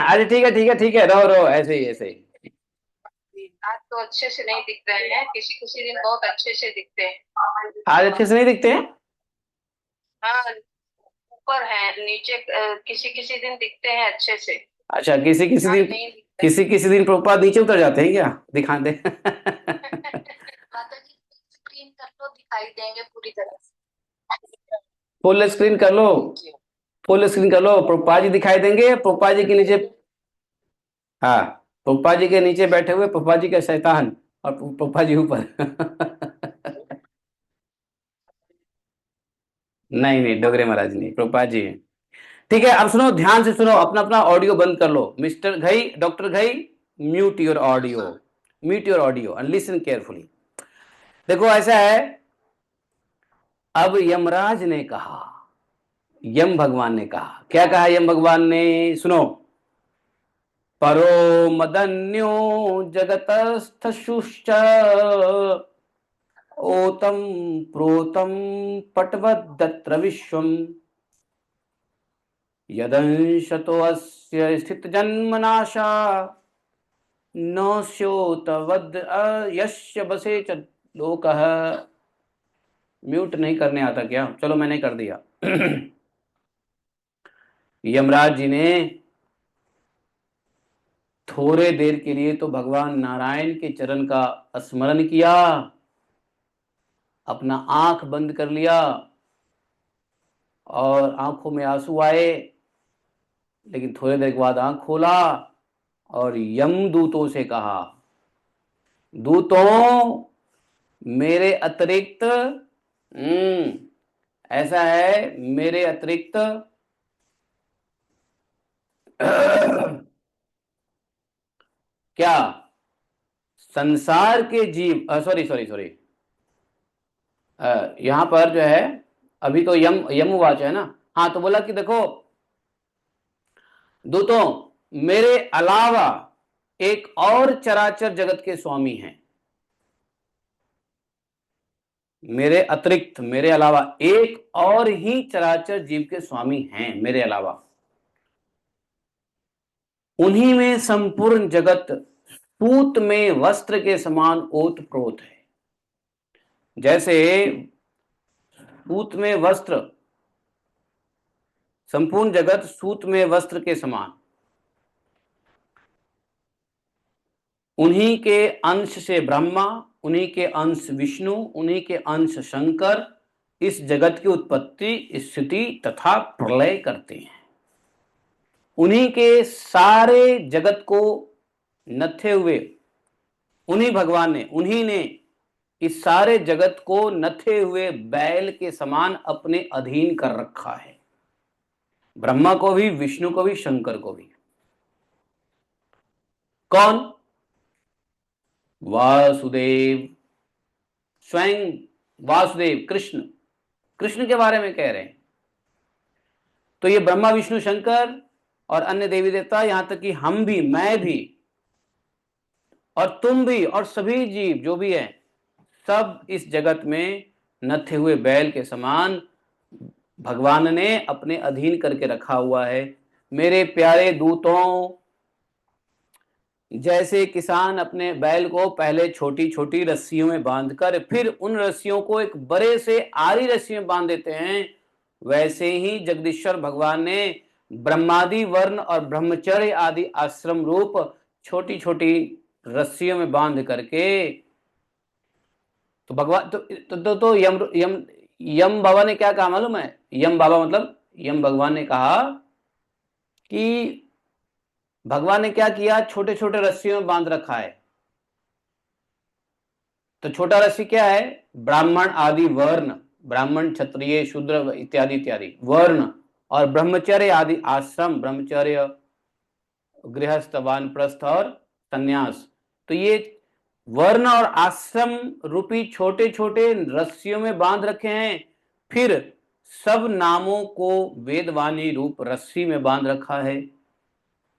अरे ठीक है, ठीक है, ठीक है, रहो रहो, ऐसे ही ऐसे ही। आज तो अच्छे से नहीं दिख रहे हैं, किसी किसी दिन बहुत अच्छे से दिखते हैं। आज अच्छे से नहीं दिखते हैं? हाँ, ऊपर है, नीचे किसी किसी दिन दिखते हैं अच्छे से। अच्छा, किसी किसी आज दिन, नहीं दिखते। किसी किसी दिन प्रभुपाद नीचे उतर जाते हैं क्या? दिखा दे। माता जी स्क्रीन कर लो, दिखाई देंगे पूरी तरह से। फुल स्क्रीन कर लो, फुल स्क्रीन कर लो, प्रभुपाद जी दिखाई देंगे। प्रभुपाद जी के नीचे, हाँ, प्रभुपाद जी के नीचे बैठे हुए प्रभुपाद जी के शैतान, और प्रभुपाद जी ऊपर। नहीं नहीं, डोगरे महाराज नहीं, प्रभुपाद जी हैं। ठीक है, अब सुनो, ध्यान से सुनो, अपना अपना ऑडियो बंद कर लो। Mister Ghai, doctor Ghai, mute your audio, mute your audio and listen carefully. देखो ऐसा है, अब यमराज ने कहा, यम भगवान ने कहा, क्या कहा यम भगवान ने, सुनो। परो मदन्यो जगतस्थशुश्च ओतम प्रोतम पटवदत्र विश्वम यदंशतो अस्य स्थित जन्मनाशा न स्योतवद यस्य बसे च लोकः। म्यूट नहीं करने आता क्या? चलो मैंने कर दिया। यमराज जी ने थोड़े देर के लिए तो भगवान नारायण के चरण का स्मरण किया, अपना आंख बंद कर लिया और आंखों में आंसू आए, लेकिन थोड़ी देर के बाद आंख खोला और यमदूतों से कहा, दूतों मेरे अतिरिक्त ऐसा है, मेरे अतिरिक्त क्या संसार के जीव, सॉरी सॉरी सॉरी, यहां पर जो है अभी तो यमवाच है ना। हाँ, तो बोला कि देखो दूतों, मेरे अलावा एक और चराचर जगत के स्वामी हैं, मेरे अतिरिक्त, मेरे अलावा एक और ही चराचर जीव के स्वामी हैं मेरे अलावा। उन्हीं में संपूर्ण जगत सूत में वस्त्र के समान ओतप्रोत है। जैसे सूत में वस्त्र, संपूर्ण जगत सूत में वस्त्र के समान, उन्हीं के अंश से ब्रह्मा, उन्हीं के अंश विष्णु, उन्हीं के अंश शंकर इस जगत की उत्पत्ति, स्थिति तथा प्रलय करते हैं। उन्हीं के सारे जगत को नथे हुए, उन्हीं भगवान ने, उन्हीं ने इस सारे जगत को नथे हुए बैल के समान अपने अधीन कर रखा है, ब्रह्मा को भी, विष्णु को भी, शंकर को भी। कौन? वासुदेव, स्वयं वासुदेव कृष्ण, कृष्ण के बारे में कह रहे हैं। तो ये ब्रह्मा विष्णु शंकर और अन्य देवी देवता, यहां तक कि हम भी, मैं भी और तुम भी और सभी जीव जो भी हैं, सब इस जगत में नथे हुए बैल के समान भगवान ने अपने अधीन करके रखा हुआ है। मेरे प्यारे दूतों, जैसे किसान अपने बैल को पहले छोटी छोटी रस्सियों में बांधकर फिर उन रस्सियों को एक बड़े से आरी रस्सी में बांध देते हैं, वैसे ही जगदीश्वर भगवान ने ब्रह्मादि वर्ण और ब्रह्मचर्य आदि आश्रम रूप छोटी छोटी रस्सियों में बांध करके, तो भगवान तो यम बाबा ने क्या कहा मालूम है? यम बाबा मतलब यम भगवान ने कहा कि भगवान ने क्या किया, छोटे छोटे रस्सियों में बांध रखा है। तो छोटा रस्सी क्या है? ब्राह्मण आदि वर्ण, ब्राह्मण क्षत्रिय शूद्र इत्यादि इत्यादि वर्ण, और ब्रह्मचर्य आदि आश्रम, ब्रह्मचर्य गृहस्थ वानप्रस्थ और संन्यास। तो ये वर्ण और आश्रम रूपी छोटे छोटे रस्सियों में बांध रखे हैं, फिर सब नामों को वेदवाणी रूप रस्सी में बांध रखा है,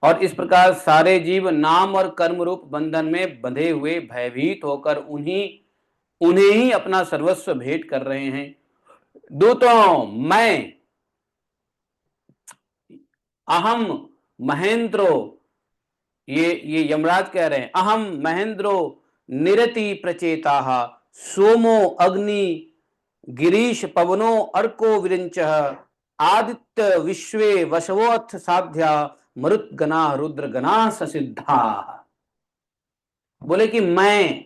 और इस प्रकार सारे जीव नाम और कर्म रूप बंधन में बंधे हुए भयभीत होकर उन्हें ही अपना सर्वस्व भेंट कर रहे हैं। दूतों, मैं अहम महेंद्रो, ये यमराज कह रहे हैं, अहम महेंद्रो निरति प्रचेता सोमो अग्नि गिरीश पवनो अर्को विरिंच आदित्य विश्वे वशवोऽथ साध्या मरुद्गना रुद्रगना ससिद्धा। बोले कि मैं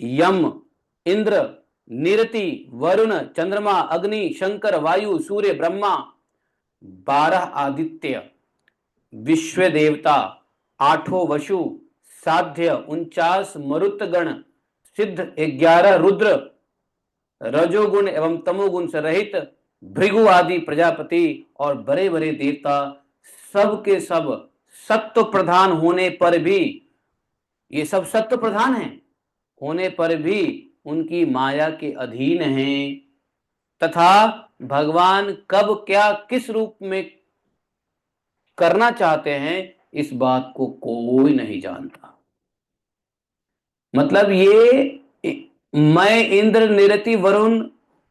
यम, इंद्र, निरति, वरुण, चंद्रमा, अग्नि, शंकर, वायु, सूर्य, ब्रह्मा, 12 आदित्य, विश्व देवता, 8 वसु, साध्य 49 मरुतगण, सिद्ध 11 रुद्र, रजोगुण एवं तमोगुण से रहित भृगु आदि प्रजापति और बड़े बड़े देवता सब के सब सत्व प्रधान होने पर भी, ये सब सत्व प्रधान हैं, होने पर भी उनकी माया के अधीन हैं, तथा भगवान कब क्या किस रूप में करना चाहते हैं इस बात को कोई नहीं जानता। मतलब ये मैं इंद्र निरति वरुण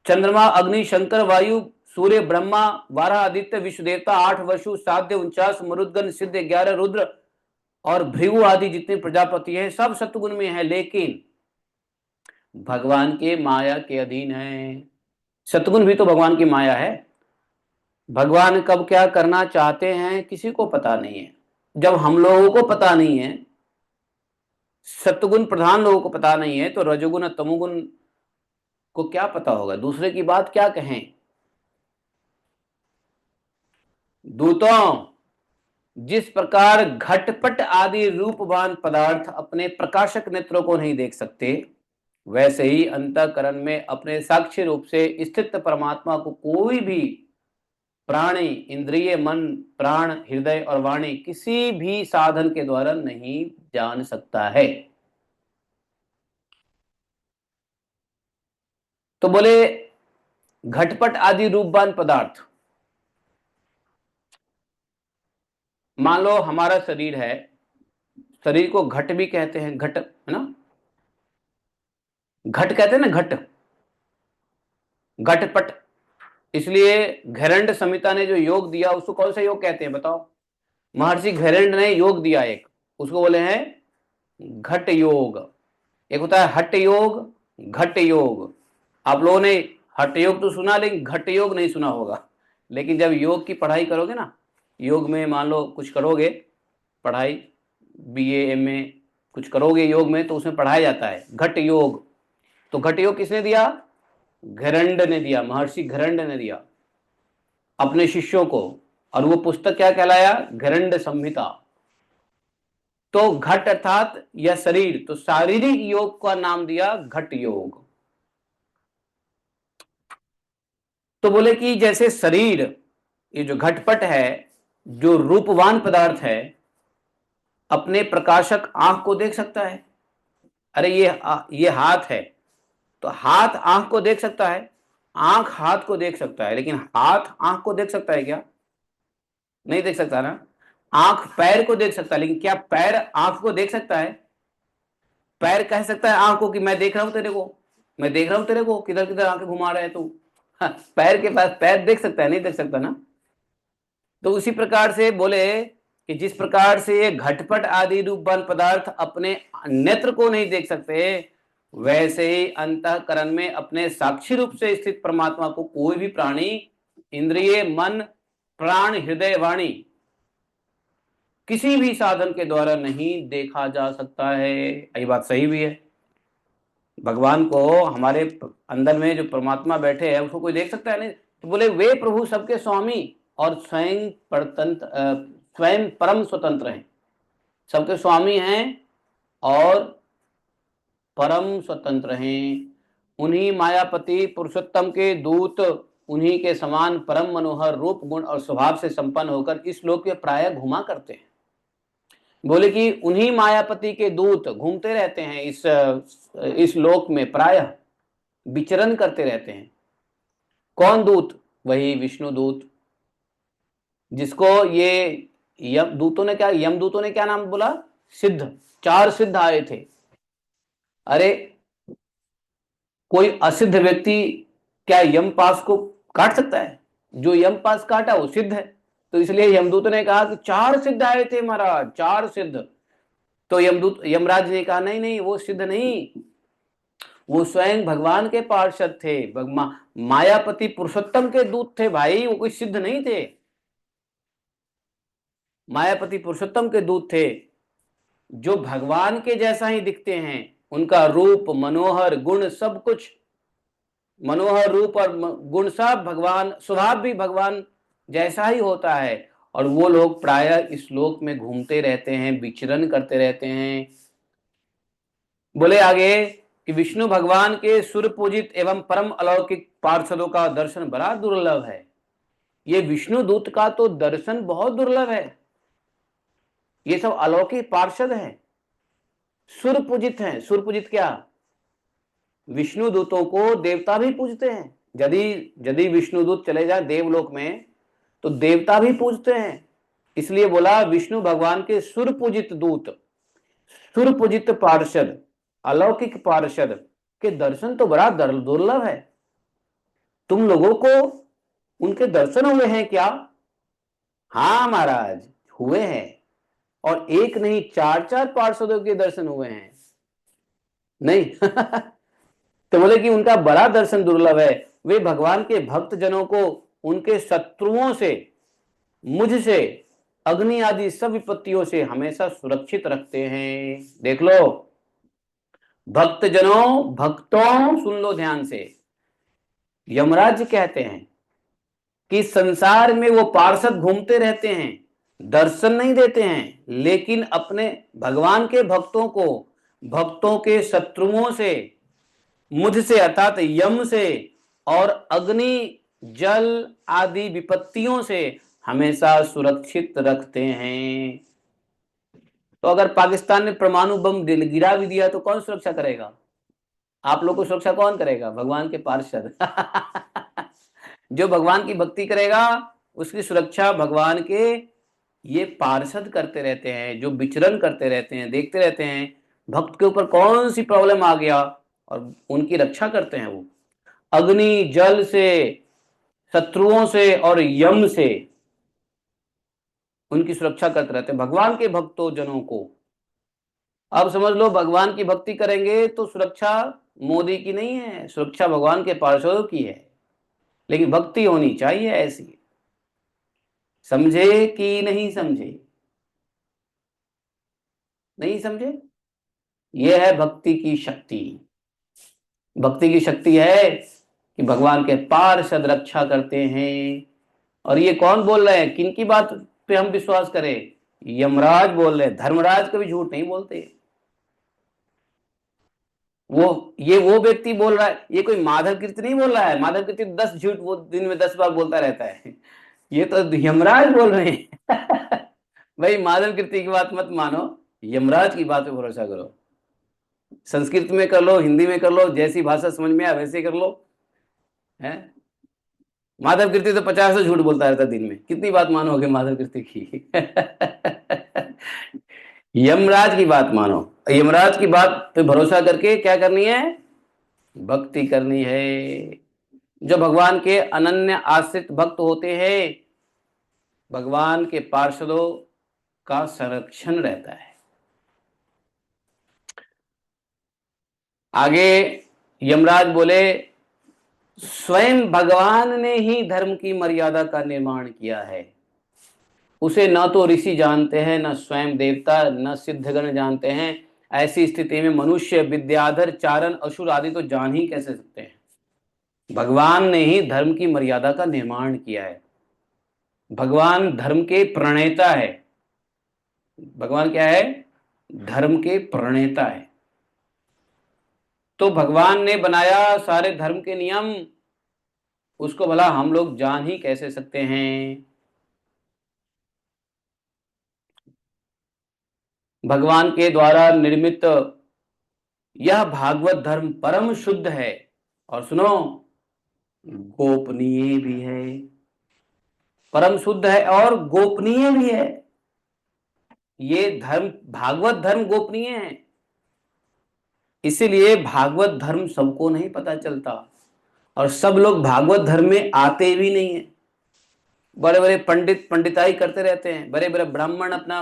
चंद्रमा अग्नि शंकर वायु सूर्य ब्रह्मा 12 आदित्य विश्व देवता 8 वसु साध्य 49 मरुदगण सिद्ध 11 रुद्र और भृगु आदि जितने प्रजापति हैं सब सत्वगुण में है, लेकिन भगवान के माया के अधीन है। सत्वगुण भी तो भगवान की माया है। भगवान कब क्या करना चाहते हैं किसी को पता नहीं है। जब हम लोगों को पता नहीं है, सत्वगुण प्रधान लोगों को पता नहीं है, तो रजोगुण और तमोगुण को क्या पता होगा, दूसरे की बात क्या कहें। दूतों, जिस प्रकार घटपट आदि रूपवान पदार्थ अपने प्रकाशक नेत्रों को नहीं देख सकते, वैसे ही अंतःकरण में अपने साक्षी रूप से स्थित परमात्मा को कोई भी प्राणी, इंद्रिय, मन, प्राण, हृदय और वाणी किसी भी साधन के द्वारा नहीं जान सकता है। तो बोले घटपट आदि रूपवान पदार्थ, मान लो हमारा शरीर है, शरीर को घट भी कहते हैं, घट है ना, घट कहते हैं ना, घट, घटपट। इसलिए घेरंड संहिता ने जो योग दिया उसको कौन सा योग कहते हैं बताओ। महर्षि घेरंड ने योग दिया एक, उसको बोले हैं घट योग। एक होता है हठ योग, घट योग। आप लोगों ने हठ योग तो सुना लेकिन घट योग नहीं सुना होगा। लेकिन जब योग की पढ़ाई करोगे ना, योग में मान लो कुछ करोगे पढ़ाई, बीए एमए कुछ करोगे योग में, तो उसमें पढ़ाया जाता है घट योग। तो घट योग किसने दिया? घेरंड ने दिया, महर्षि घेरंड ने दिया अपने शिष्यों को। और वो पुस्तक क्या कहलाया? घेरंड संहिता। तो घट अर्थात यह शरीर, तो शारीरिक योग का नाम दिया घट योग। तो बोले कि जैसे शरीर, ये जो घटपट है, जो रूपवान पदार्थ है, अपने प्रकाशक आंख को देख सकता है। अरे ये हाथ है, तो हाथ आंख को देख सकता है, आंख हाथ को देख सकता है, लेकिन हाथ आंख को देख सकता है क्या? नहीं देख सकता ना। आंख पैर को देख सकता है, लेकिन क्या पैर आंख को देख सकता है? पैर कह सकता है आंख को कि मैं देख रहा हूं तेरे को, मैं देख रहा हूं तेरे को, किधर किधर आंखें घुमा रहे है तू। हाँ, पैर के पास पैर देख सकता है? नहीं देख सकता ना। तो उसी प्रकार से बोले कि जिस प्रकार से ये घटपट आदि रूपवान पदार्थ अपने नेत्र को नहीं देख सकते, वैसे ही अंतःकरण में अपने साक्षी रूप से स्थित परमात्मा को कोई भी प्राणी, इंद्रिय, मन, प्राण, हृदय, वाणी किसी भी साधन के द्वारा नहीं देखा जा सकता है। ये बात सही भी है। भगवान को हमारे अंदर में जो परमात्मा बैठे हैं उसको कोई देख सकता है नहीं। तो बोले वे प्रभु सबके स्वामी और स्वयं स्वयं परम स्वतंत्र हैं, सबके स्वामी हैं और परम स्वतंत्र हैं। उन्हीं मायापति पुरुषोत्तम के दूत, उन्हीं के समान परम मनोहर रूप गुण और स्वभाव से संपन्न होकर इस लोक के प्राय घुमा करते हैं। बोले कि उन्हीं मायापति के दूत घूमते रहते हैं इस लोक में, प्रायः विचरण करते रहते हैं। कौन दूत? वही विष्णु दूत, जिसको ये दूतों ने क्या, यमदूतों ने क्या नाम बोला? सिद्ध, 4 सिद्ध आए थे। अरे कोई असिद्ध व्यक्ति क्या यम पास को काट सकता है? जो यम पास काटा वो सिद्ध है। तो इसलिए यमदूत ने कहा कि 4 सिद्ध आए थे महाराज, 4 सिद्ध। तो यमराज ने कहा नहीं नहीं, वो सिद्ध नहीं, वो स्वयं भगवान के पार्षद थे, मायापति पुरुषोत्तम के दूत थे भाई, वो कोई सिद्ध नहीं थे। मायापति पुरुषोत्तम के दूत थे जो भगवान के जैसा ही दिखते हैं। उनका रूप, मनोहर, गुण, सब कुछ, मनोहर रूप और गुण सब भगवान, स्वभाव भी भगवान जैसा ही होता है। और वो लोग प्रायः इस लोक में घूमते रहते हैं, विचरण करते रहते हैं। बोले आगे कि विष्णु भगवान के सुरपूजित एवं परम अलौकिक पार्षदों का दर्शन बड़ा दुर्लभ है। ये विष्णु दूत का तो दर्शन बहुत दुर्लभ है। ये सब अलौकिक पार्षद हैं, सुरपूजित हैं। सुरपूजित क्या? विष्णु दूतों को देवता भी पूजते हैं। यदि यदि विष्णु दूत चले जाए देवलोक में तो देवता भी पूजते हैं। इसलिए बोला विष्णु भगवान के सुरपूजित दूत, सुरपूजित पार्षद, अलौकिक पार्षद के दर्शन तो बड़ा दुर्लभ है। तुम लोगों को उनके दर्शन हुए हैं क्या? हाँ महाराज, हुए हैं। और एक नहीं, चार चार पार्षदों के दर्शन हुए हैं। नहीं तो बोले कि उनका बड़ा दर्शन दुर्लभ है। वे भगवान के भक्त जनों को उनके शत्रुओं से, मुझसे, अग्नि आदि सब विपत्तियों से हमेशा सुरक्षित रखते हैं। देख लो भक्त जनों, भक्तों, सुन लो ध्यान से। यमराज कहते हैं कि संसार में वो पार्षद घूमते रहते हैं, दर्शन नहीं देते हैं, लेकिन अपने भगवान के भक्तों को भक्तों के शत्रुओं से, मुझसे अर्थात यम से और अग्नि जल आदि विपत्तियों से हमेशा सुरक्षित रखते हैं। तो अगर पाकिस्तान ने परमाणु बम गिरा भी दिया तो कौन सुरक्षा करेगा? आप लोग को सुरक्षा कौन करेगा? भगवान के पार्षद जो भगवान की भक्ति करेगा उसकी सुरक्षा भगवान के ये पार्षद करते रहते हैं, जो विचरण करते रहते हैं, देखते रहते हैं भक्त के ऊपर कौन सी प्रॉब्लम आ गया और उनकी रक्षा करते हैं। वो अग्नि जल से, शत्रुओं से और यम से उनकी सुरक्षा करते रहते हैं भगवान के भक्तों जनों को। अब समझ लो भगवान की भक्ति करेंगे तो सुरक्षा मोदी की नहीं है, सुरक्षा भगवान के पार्षदों की है। लेकिन भक्ति होनी चाहिए ऐसी। समझे कि नहीं समझे? नहीं समझे? यह है भक्ति की शक्ति। भक्ति की शक्ति है कि भगवान के पार्षद रक्षा करते हैं। और ये कौन बोल रहे हैं? किन की बात पे हम विश्वास करें? यमराज बोल रहे हैं। धर्मराज कभी झूठ नहीं बोलते। वो व्यक्ति बोल रहा है, ये कोई माधव कीर्ति नहीं बोल रहा है। माधव कीर्ति 10 झूठ वो दिन में 10 बार बोलता रहता है। ये तो यमराज बोल रहे हैं भाई माधव कीर्ति की बात मत मानो, यमराज की बात पे भरोसा करो। संस्कृत में कर लो, हिंदी में कर लो, जैसी भाषा समझ में आए वैसे कर लो। है माधव कीर्ति तो 50 झूठ बोलता रहता दिन में, कितनी बात मानोगे माधव कीर्ति की यमराज की बात मानो। यमराज की बात पे भरोसा करके क्या करनी है? भक्ति करनी है। जो भगवान के अनन्य आश्रित भक्त होते हैं भगवान के पार्षदों का संरक्षण रहता है। आगे यमराज बोले स्वयं भगवान ने ही धर्म की मर्यादा का निर्माण किया है। उसे न तो ऋषि जानते हैं, न स्वयं देवता, न सिद्धगण जानते हैं। ऐसी स्थिति में मनुष्य, विद्याधर, चारण, असुर आदि तो जान ही कैसे सकते हैं? भगवान ने ही धर्म की मर्यादा का निर्माण किया है। भगवान धर्म के प्रणेता है। भगवान क्या है? धर्म के प्रणेता है। तो भगवान ने बनाया सारे धर्म के नियम, उसको भला हम लोग जान ही कैसे सकते हैं? भगवान के द्वारा निर्मित यह भागवत धर्म परम शुद्ध है और सुनो गोपनीय भी है। परम शुद्ध है और गोपनीय भी है। ये धर्म, भागवत धर्म गोपनीय है। इसीलिए भागवत धर्म सबको नहीं पता चलता और सब लोग भागवत धर्म में आते भी नहीं है। बड़े बड़े पंडित पंडिताई करते रहते हैं, बड़े बड़े ब्राह्मण अपना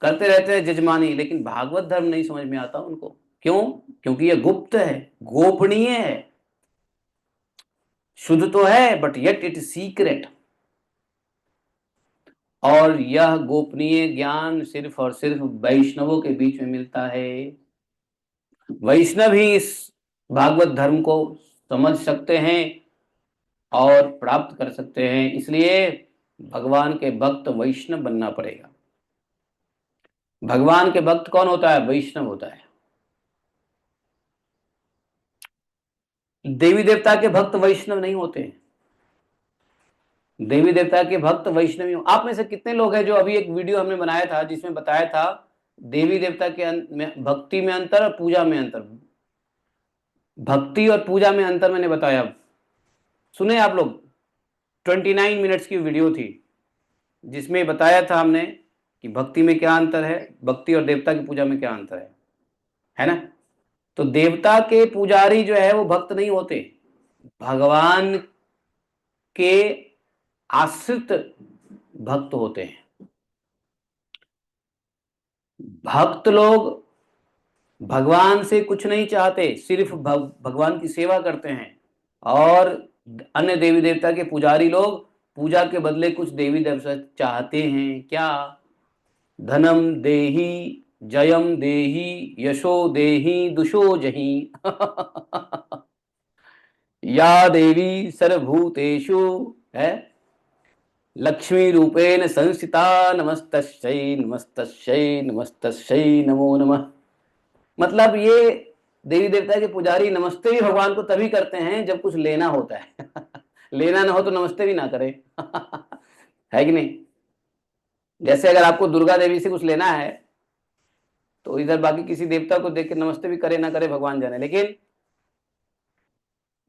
करते रहते हैं जजमानी, लेकिन भागवत धर्म नहीं समझ में आता उनको। क्यों? क्योंकि यह गुप्त है, गोपनीय है। शुद्ध तो है but yet it is secret. और यह गोपनीय ज्ञान सिर्फ और सिर्फ वैष्णवों के बीच में मिलता है। वैष्णव ही इस भागवत धर्म को समझ सकते हैं और प्राप्त कर सकते हैं। इसलिए भगवान के भक्त वैष्णव बनना पड़ेगा। भगवान के भक्त कौन होता है? वैष्णव होता है। देवी देवता के भक्त वैष्णव नहीं होते हैं। देवी देवता के भक्त वैष्णवी। आप में से कितने लोग हैं जो अभी एक वीडियो हमने बनाया था जिसमें बताया था देवी देवता के भक्ति में अंतर और पूजा में अंतर। भक्ति और पूजा में अंतर मैंने बताया, सुने आप लोग? 29 मिनट्स की वीडियो थी जिसमें बताया था हमने कि भक्ति में क्या अंतर है, भक्ति और देवता की पूजा में क्या अंतर है ना? तो देवता के पुजारी जो है वो भक्त नहीं होते, भगवान के आश्रित भक्त होते हैं। भक्त लोग भगवान से कुछ नहीं चाहते, सिर्फ भगवान की सेवा करते हैं। और अन्य देवी देवता के पुजारी लोग पूजा के बदले कुछ देवी देवता चाहते हैं। क्या? धनम देहि, जयम देहि, यशो देहि, दुशो जहि। या देवी सर्वभूतेषु है लक्ष्मी रूपेण संस्थिता, नमस्तस्यै नमस्तस्यै नमस्तस्यै नमो नमः। मतलब ये देवी देवता के पुजारी नमस्ते भी भगवान को तभी करते हैं जब कुछ लेना होता है। लेना ना हो तो नमस्ते भी ना करें। है कि नहीं? जैसे अगर आपको दुर्गा देवी से कुछ लेना है तो इधर बाकी किसी देवता को देख के नमस्ते भी करे ना करे भगवान जाने, लेकिन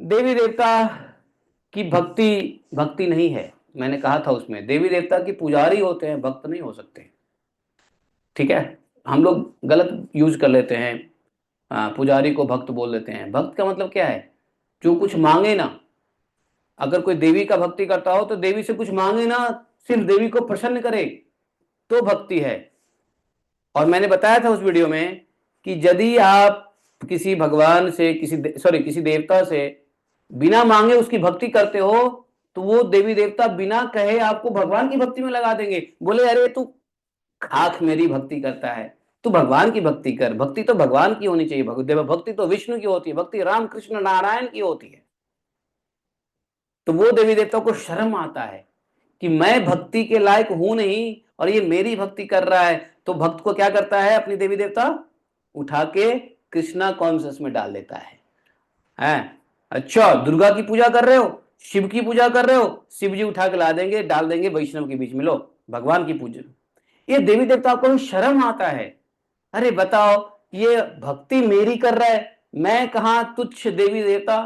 देवी देवता की भक्ति भक्ति नहीं है। मैंने कहा था उसमें देवी देवता की पुजारी होते हैं, भक्त नहीं हो सकते। ठीक है, हम लोग गलत यूज कर लेते हैं, पुजारी को भक्त बोल देते हैं। भक्त का मतलब क्या है? जो कुछ मांगे ना। अगर कोई देवी का भक्ति करता हो तो देवी से कुछ मांगे ना, सिर्फ देवी को प्रसन्न करे तो भक्ति है। और मैंने बताया था उस वीडियो में कि यदि आप किसी भगवान से किसी देवता से बिना मांगे उसकी भक्ति करते हो तो वो देवी देवता बिना कहे आपको भगवान की भक्ति में लगा देंगे। बोले अरे तू खाक मेरी भक्ति करता है, तू भगवान की भक्ति कर। भक्ति तो भगवान की होनी चाहिए, भक्ति तो विष्णु की होती है, भक्ति राम कृष्ण नारायण की होती है। तो वो देवी देवता को शर्म आता है कि मैं भक्ति के लायक हूं नहीं और ये मेरी भक्ति कर रहा है। तो भक्त को क्या करता है? अपनी देवी देवता उठा के कृष्णा कॉन्शियस में डाल देता है? अच्छा, दुर्गा की पूजा कर रहे हो, शिव की पूजा कर रहे हो, शिव जी उठा के ला देंगे, डाल देंगे वैष्णव के बीच में, लो भगवान की पूजा। ये देवी देवता को भी शर्म आता है। अरे बताओ, ये भक्ति मेरी कर रहा है, मैं कहा तुच्छ देवी देवता,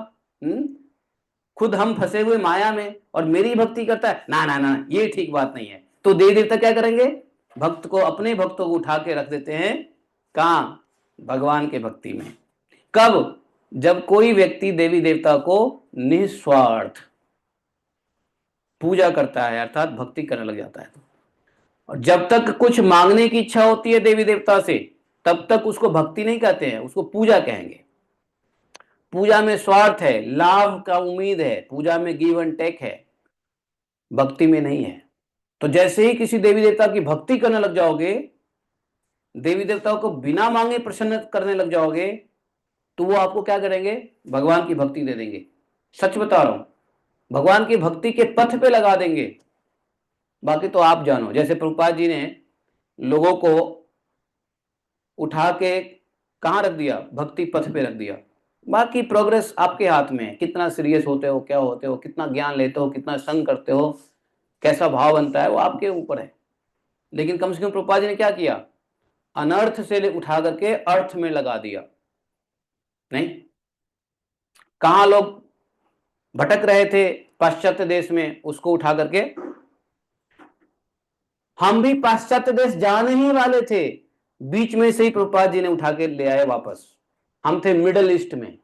खुद हम फंसे हुए माया में और मेरी भक्ति करता है। ना ना ना, ये ठीक बात नहीं है। तो देवी देवता क्या करेंगे? भक्त को, अपने भक्तों को उठा के रख देते हैं कहां? भगवान के भक्ति में। कब? जब कोई व्यक्ति देवी देवता को निस्वार्थ पूजा करता है, अर्थात भक्ति करने लग जाता है। और जब तक कुछ मांगने की इच्छा होती है देवी देवता से, तब तक उसको भक्ति नहीं कहते हैं, उसको पूजा कहेंगे। पूजा में स्वार्थ है, लाभ का उम्मीद है, पूजा में गिव एंड टेक है, भक्ति में नहीं है। तो जैसे ही किसी देवी देवता की भक्ति करने लग जाओगे, देवी देवताओं को बिना मांगे प्रसन्न करने लग जाओगे, तो वो आपको क्या करेंगे? भगवान की भक्ति दे देंगे। सच बता रहा हूं, भगवान की भक्ति के पथ पे लगा देंगे। बाकी तो आप जानो। जैसे प्रभुपाद जी ने लोगों को उठा के कहां रख दिया? भक्ति पथ पे रख दिया। बाकी प्रोग्रेस आपके हाथ में है, कितना सीरियस होते हो, क्या होते हो, कितना ज्ञान लेते हो, कितना संग करते हो, कैसा भाव बनता है, वो आपके ऊपर है। लेकिन कम से कम प्रभुपाद जी ने क्या किया? अनर्थ से उठा करके अर्थ में लगा दिया। नहीं, कहां लोग भटक रहे थे पाश्चात्य देश में, उसको उठा करके, हम भी पाश्चात्य देश जाने ही वाले थे, बीच में से ही प्रभुपाद जी ने उठा के ले आए वापस। हम थे मिडल ईस्ट में,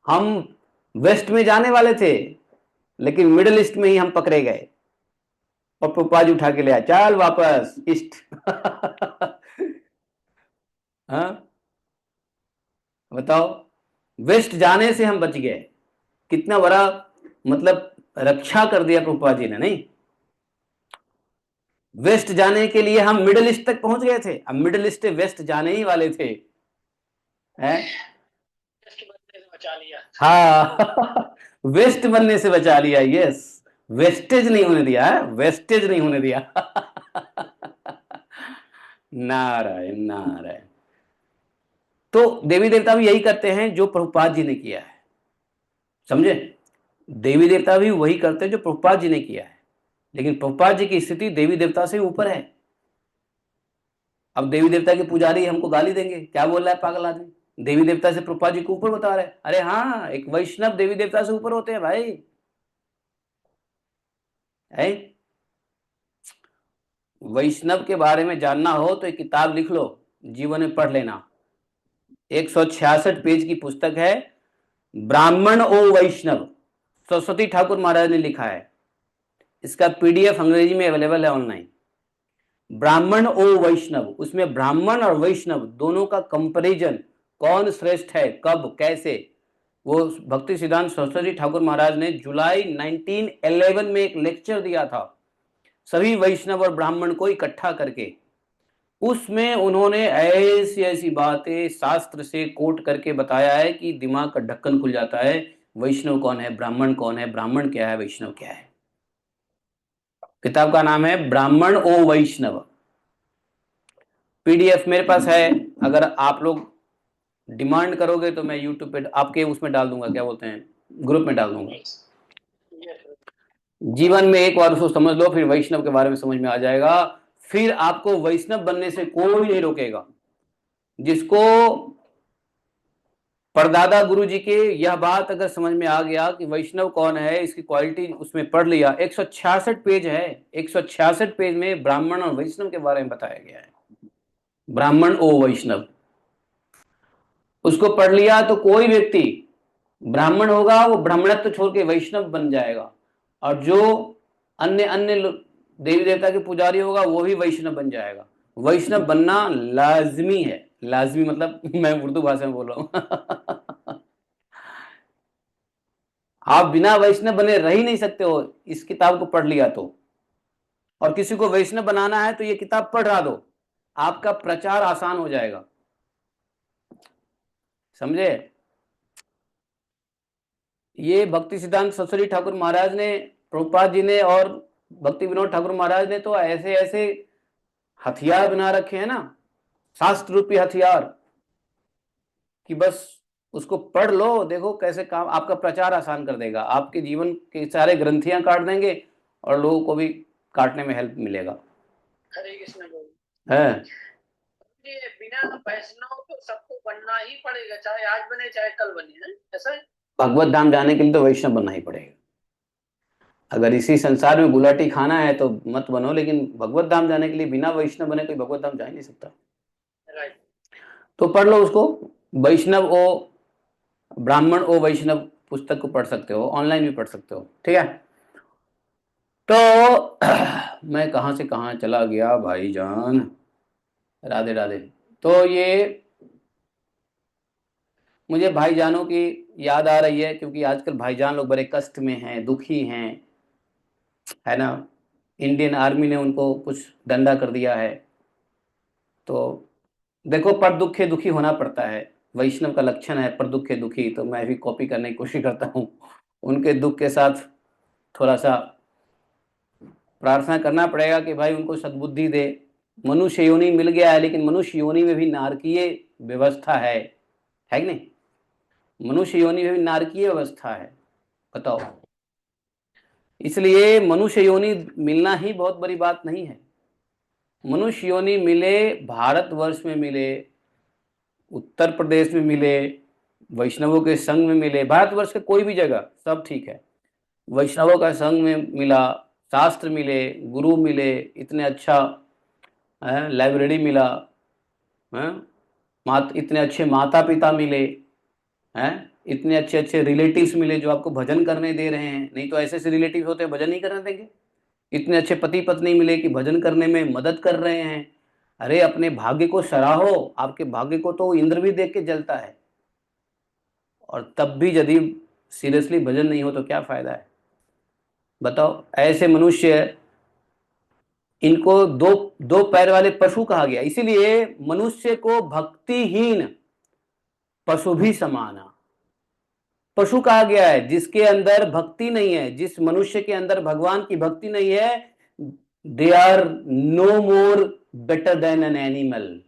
हम वेस्ट में जाने वाले थे, लेकिन मिडल ईस्ट में ही हम पकड़े गए और प्रभुपाद जी उठा के ले आए, चल वापस ईस्ट। हाँ बताओ, वेस्ट जाने से हम बच गए। कितना बड़ा मतलब रक्षा कर दिया प्रभुपाद जी ने। नहीं, वेस्ट जाने के लिए हम मिडिल ईस्ट तक पहुंच गए थे, अब मिडिल ईस्ट से वेस्ट जाने ही वाले थे, हैं? बचा लिया। हाँ। वेस्ट बनने से बचा लिया। यस, वेस्टेज नहीं होने दिया है, वेस्टेज नहीं होने दिया। नारायण नारायण। तो देवी देवता भी यही करते हैं जो प्रभुपाद जी ने किया है। समझे? देवी देवता भी वही करते हैं जो प्रभुपाद जी ने किया है, लेकिन प्रभुपाद जी की स्थिति देवी देवता से ऊपर है। अब देवी देवता के पुजारी हमको गाली देंगे, क्या बोल रहा है पागल आदमी, देवी देवता से प्रभुपाद जी को ऊपर बता रहे हैं। अरे हाँ, एक वैष्णव देवी देवता से ऊपर होते हैं भाई, है? वैष्णव के बारे में जानना हो तो एक किताब लिख लो, जीवन में पढ़ लेना। 166 पेज की पुस्तक है, ब्राह्मण ओ वैष्णव, सरस्वती ठाकुर महाराज ने लिखा है। इसका पीडीएफ अंग्रेजी में अवेलेबल है ऑनलाइन। ब्राह्मण ओ वैष्णव, उसमें ब्राह्मण और वैष्णव दोनों का कंपैरिजन, कौन श्रेष्ठ है, कब, कैसे, वो भक्ति सिद्धांत सरस्वती ठाकुर महाराज ने जुलाई 1911 में एक लेक्चर दिया था, सभी वैष्णव और ब्राह्मण को इकट्ठा करके। उसमें उन्होंने ऐसी ऐसी बातें शास्त्र से कोट करके बताया है कि दिमाग का ढक्कन खुल जाता है। वैष्णव कौन है, ब्राह्मण कौन है, ब्राह्मण क्या है, वैष्णव क्या है। किताब का नाम है ब्राह्मण ओ वैष्णव। पीडीएफ मेरे पास है, अगर आप लोग डिमांड करोगे तो मैं यूट्यूब पे आपके उसमें डाल दूंगा, क्या बोलते हैं, ग्रुप में डाल दूंगा। जीवन में एक बार उसको समझ लो, फिर वैष्णव के बारे में समझ में आ जाएगा। फिर आपको वैष्णव बनने से कोई नहीं रोकेगा। जिसको परदादा गुरु जी के यह बात अगर समझ में आ गया कि वैष्णव कौन है, इसकी क्वालिटी उसमें पढ़ लिया, 166 पेज है, 166 पेज में ब्राह्मण और वैष्णव के बारे में बताया गया है। ब्राह्मण ओ वैष्णव, उसको पढ़ लिया तो कोई व्यक्ति ब्राह्मण होगा वो ब्राह्मणत्व छोड़ के वैष्णव बन जाएगा, और जो अन्य अन्य देवी देवता के पुजारी होगा वो भी वैष्णव बन जाएगा। वैष्णव बनना लाजमी है, लाजमी मतलब मैं उर्दू भाषा में बोल रहा हूं आप बिना वैष्णव बने रह ही नहीं सकते हो, इस किताब को पढ़ लिया तो। और किसी को वैष्णव बनाना है तो ये किताब पढ़ा दो, आपका प्रचार आसान हो जाएगा, समझे? ये भक्ति सिद्धांत सरस्वती ठाकुर महाराज ने, प्रभुपाद जी ने और भक्ति विनोद ठाकुर महाराज ने तो ऐसे ऐसे हथियार बना रखे हैं ना, शास्त्र रूपी हथियार, कि बस उसको पढ़ लो, देखो कैसे काम, आपका प्रचार आसान कर देगा, आपके जीवन के सारे ग्रंथियां काट देंगे और लोगों को भी काटने में हेल्प मिलेगा। हरे कृष्ण है ये बिना वैष्णव तो सबको बनना ही पड़ेगा, चाहे आज बने चाहे कल बने, है ऐसा है? भगवत धाम जाने के लिए तो वैष्णव बनना ही पड़ेगा। अगर इसी संसार में गुलाटी खाना है तो मत बनो, लेकिन भगवत धाम जाने के लिए बिना वैष्णव बने कोई भगवत धाम जा ही नहीं सकता। राइट। तो पढ़ लो उसको, वैष्णव ओ ब्राह्मण ओ वैष्णव पुस्तक को पढ़ सकते हो, ऑनलाइन भी पढ़ सकते हो, ठीक है? तो मैं कहां से कहां चला गया भाईजान, राधे राधे। तो ये मुझे भाईजानों की याद आ रही है, क्योंकि आजकल भाईजान लोग बड़े कष्ट में हैं, दुखी हैं, है ना? इंडियन आर्मी ने उनको कुछ डंडा कर दिया है। तो देखो, पर दुखे दुखी होना पड़ता है, वैष्णव का लक्षण है पर दुखे दुखी, तो मैं भी कॉपी करने की कोशिश करता हूँ। उनके दुख के साथ थोड़ा सा प्रार्थना करना पड़ेगा कि भाई उनको सद्बुद्धि दे। मनुष्य योनि मिल गया है, लेकिन मनुष्य योनि में भी नारकीय व्यवस्था है कि नहीं? मनुष्य योनि में भी नारकीय व्यवस्था है, बताओ। इसलिए मनुष्य योनि मिलना ही बहुत बड़ी बात नहीं है। मनुष्य योनि मिले, भारतवर्ष में मिले, उत्तर प्रदेश में मिले, वैष्णवों के संघ में मिले, भारतवर्ष के कोई भी जगह सब ठीक है। वैष्णवों का संघ में मिला, शास्त्र मिले, गुरु मिले, इतने अच्छा लाइब्रेरी मिला, इतने अच्छे माता पिता मिले, हैं, इतने अच्छे अच्छे रिलेटिव्स मिले जो आपको भजन करने दे रहे हैं, नहीं तो ऐसे ऐसे रिलेटिव होते हैं भजन नहीं करने देंगे। इतने अच्छे पति पत्नी मिले कि भजन करने में मदद कर रहे हैं। अरे अपने भाग्य को सराहो, आपके भाग्य को तो इंद्र भी देख के जलता है। और तब भी यदि सीरियसली भजन नहीं हो तो क्या फायदा है, बताओ? ऐसे मनुष्य, इनको दो दो पैर वाले पशु कहा गया, इसीलिए मनुष्य को भक्तिहीन पशु भी समाना पशु कहा गया है। जिसके अंदर भक्ति नहीं है, जिस मनुष्य के अंदर भगवान की भक्ति नहीं है, they are no more better than an animal.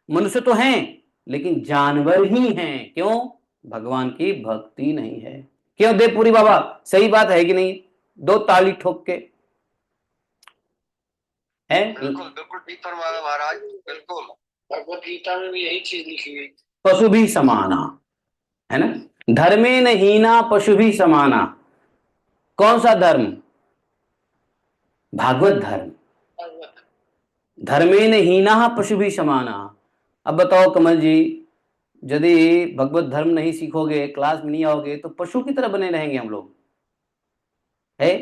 मनुष्य तो हैं लेकिन जानवर ही हैं, क्यों? भगवान की भक्ति नहीं है। क्यों देवपुरी बाबा, सही बात है कि नहीं? दो ताली ठोक के। है बिल्कुल बिल्कुल ठीक फरमाया महाराज, बिल्कुल। भगवत गीता में भी यही चीज लिखी हुई। पशु भी समाना, है ना? धर्मे न हीना पशु भी समाना। कौन सा धर्म? भागवत धर्म। धर्मे न हीना पशु भी समाना। अब बताओ कमल जी, यदि भगवत धर्म नहीं सीखोगे, क्लास में नहीं आओगे, तो पशु की तरह बने रहेंगे हम लोग, है?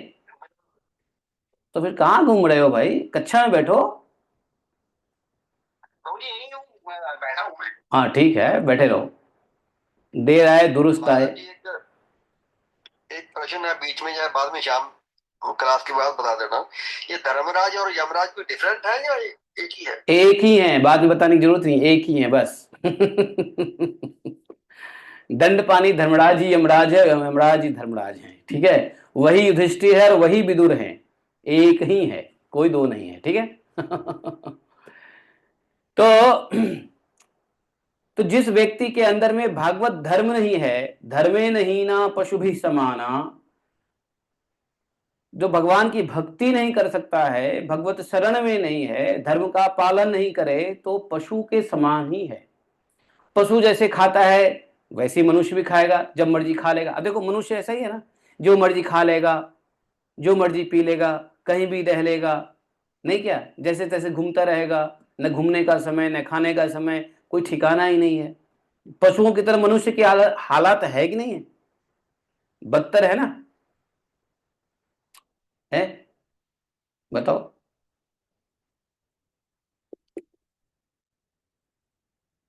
तो फिर कहाँ घूम रहे हो भाई? कक्षा में बैठो। यही हूँ, मैं बैठा हूँ मैं। हाँ ठीक है, बैठे रहो। देर आए दुरुस्त आए। महाराज जी एक प्रश्न है बीच में, या बाद में शाम क्लास के बाद बता देना। ये धर्मराज और यमराज कोई डिफरेंट है या एक ही है? एक ही है, बाद में बताने की जरूरत नहीं, एक ही है बस। दंड पानी धर्मराज ही यमराज है, यमराज ही धर्मराज है, ठीक है? वही युधिष्ठिर है और वही विदुर है, एक ही है, कोई दो नहीं है, ठीक है? तो जिस व्यक्ति के अंदर में भागवत धर्म नहीं है, धर्मे नहीं ना पशु भी समाना, जो भगवान की भक्ति नहीं कर सकता है, भगवत शरण में नहीं है, धर्म का पालन नहीं करे, तो पशु के समान ही है। पशु जैसे खाता है वैसे ही मनुष्य भी खाएगा, जब मर्जी खा लेगा। अब देखो मनुष्य ऐसा ही है ना, जो मर्जी खा लेगा, जो मर्जी पी लेगा, कहीं भी रह लेगा, नहीं क्या? जैसे तैसे घूमता रहेगा, न घूमने का समय न खाने का समय, कोई ठिकाना ही नहीं है। पशुओं की तरह मनुष्य की हालात है कि नहीं है? बदतर है ना? है? बताओ।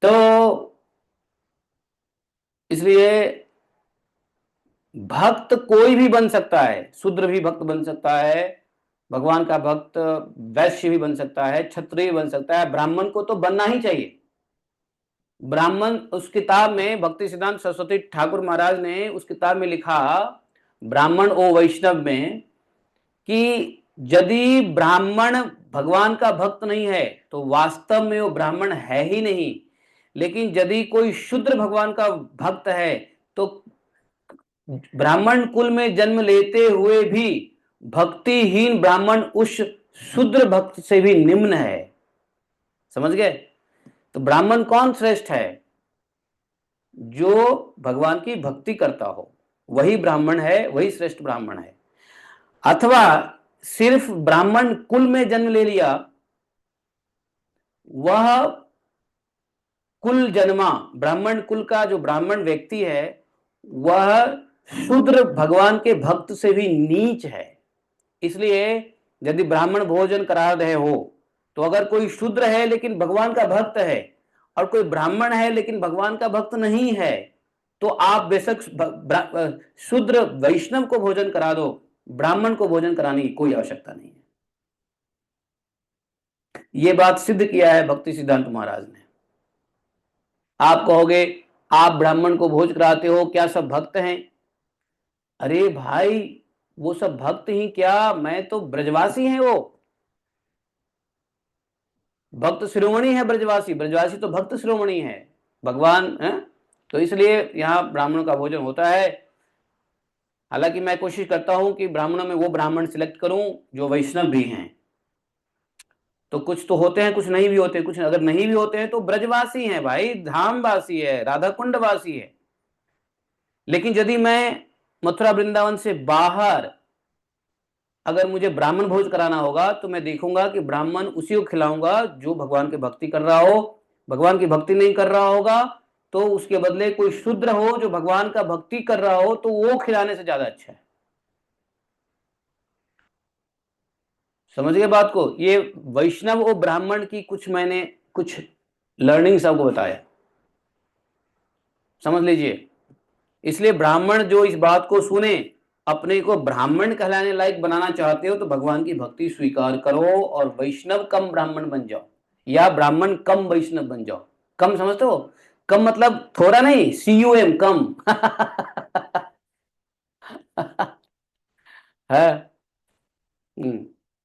तो इसलिए भक्त कोई भी बन सकता है, शूद्र भी भक्त बन सकता है, भगवान का भक्त वैश्य भी बन सकता है, क्षत्रिय बन सकता है, ब्राह्मण को तो बनना ही चाहिए। ब्राह्मण, उस किताब में भक्ति सिद्धांत सरस्वती ठाकुर महाराज ने उस किताब में लिखा, ब्राह्मण ओ वैष्णव में, कि यदि ब्राह्मण भगवान का भक्त नहीं है तो वास्तव में वो ब्राह्मण है ही नहीं। लेकिन यदि कोई शूद्र भगवान का भक्त है तो ब्राह्मण कुल में जन्म लेते हुए भी भक्तिहीन ब्राह्मण उस शूद्र भक्त से भी निम्न है। समझ गए? तो ब्राह्मण कौन श्रेष्ठ है? जो भगवान की भक्ति करता हो, वही ब्राह्मण है, वही श्रेष्ठ ब्राह्मण है। अथवा सिर्फ ब्राह्मण कुल में जन्म ले लिया, वह कुल जन्मा ब्राह्मण कुल का जो ब्राह्मण व्यक्ति है, वह शूद्र भगवान के भक्त से भी नीच है। इसलिए यदि ब्राह्मण भोजन करा रहे हो, तो अगर कोई शूद्र है लेकिन भगवान का भक्त है, और कोई ब्राह्मण है लेकिन भगवान का भक्त नहीं है, तो आप बेशक शूद्र वैष्णव को भोजन करा दो, ब्राह्मण को भोजन कराने की कोई आवश्यकता नहीं है। यह बात सिद्ध किया है भक्ति सिद्धांत महाराज ने। आप कहोगे आप ब्राह्मण को भोज कराते हो, क्या सब भक्त हैं? अरे भाई, वो सब भक्त ही क्या, मैं तो ब्रजवासी हैं। वो भक्त शिरोमणि है, ब्रजवासी, ब्रजवासी तो भक्त शिरोमणि है भगवान है? तो इसलिए यहाँ ब्राह्मणों का भोजन होता है। हालांकि मैं कोशिश करता हूं कि ब्राह्मणों में वो ब्राह्मण सिलेक्ट करूं जो वैष्णव भी हैं। तो कुछ तो होते हैं, कुछ नहीं भी होते, कुछ अगर नहीं भी होते हैं तो ब्रजवासी हैं भाई, धामवासी है, राधा कुंडवासी है। लेकिन यदि मैं मथुरा वृंदावन से बाहर अगर मुझे ब्राह्मण भोज कराना होगा, तो मैं देखूंगा कि ब्राह्मण उसी को खिलाऊंगा जो भगवान की भक्ति कर रहा हो। भगवान की भक्ति नहीं कर रहा होगा तो उसके बदले कोई शूद्र हो जो भगवान का भक्ति कर रहा हो, तो वो खिलाने से ज्यादा अच्छा है। समझ गए बात को? ये वैष्णव और ब्राह्मण की मैंने कुछ लर्निंग्स आपको बताया, समझ लीजिए। इसलिए ब्राह्मण जो इस बात को सुने, अपने को ब्राह्मण कहलाने लायक बनाना चाहते हो, तो भगवान की भक्ति स्वीकार करो और वैष्णव कम ब्राह्मण बन जाओ, या ब्राह्मण कम वैष्णव बन जाओ। कम समझते हो? कम मतलब थोड़ा नहीं, CUM कम। है।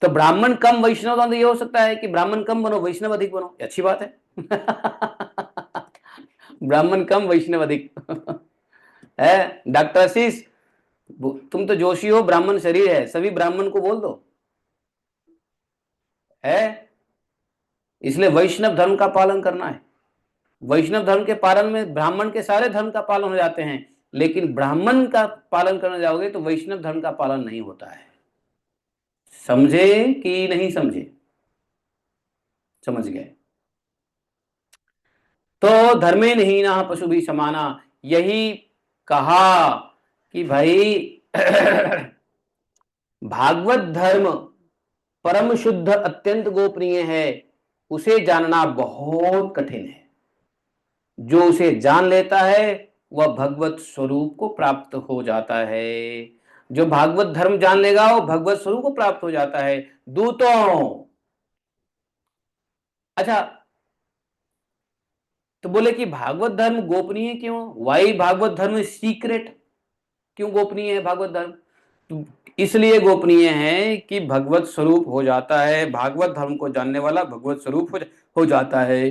तो ब्राह्मण कम वैष्णव का मतलब ये हो सकता है कि ब्राह्मण कम बनो वैष्णव अधिक बनो, अच्छी बात है। ब्राह्मण कम वैष्णव अधिक। है डॉक्टर आशीष, तुम तो जोशी हो, ब्राह्मण शरीर है, सभी ब्राह्मण को बोल दो है। इसलिए वैष्णव धर्म का पालन करना है। वैष्णव धर्म के पालन में ब्राह्मण के सारे धर्म का पालन हो जाते हैं, लेकिन ब्राह्मण का पालन करने जाओगे तो वैष्णव धर्म का पालन नहीं होता है। समझे कि नहीं समझे? समझ गए। तो धर्मे नहीं ना पशु भी समाना, यही कहा कि भाई भागवत धर्म परम शुद्ध अत्यंत गोपनीय है, उसे जानना बहुत कठिन है। जो उसे जान लेता है वह भगवत स्वरूप को प्राप्त हो जाता है। जो भागवत धर्म जान लेगा वो भगवत स्वरूप को प्राप्त हो जाता है। दूतों, अच्छा, तो बोले कि भागवत धर्म गोपनीय क्यों? वाई भागवत धर्म सीक्रेट, क्यों गोपनीय है भागवत धर्म? तो इसलिए गोपनीय है कि भगवत स्वरूप हो जाता है। भागवत धर्म को जानने वाला भगवत स्वरूप हो जाता है।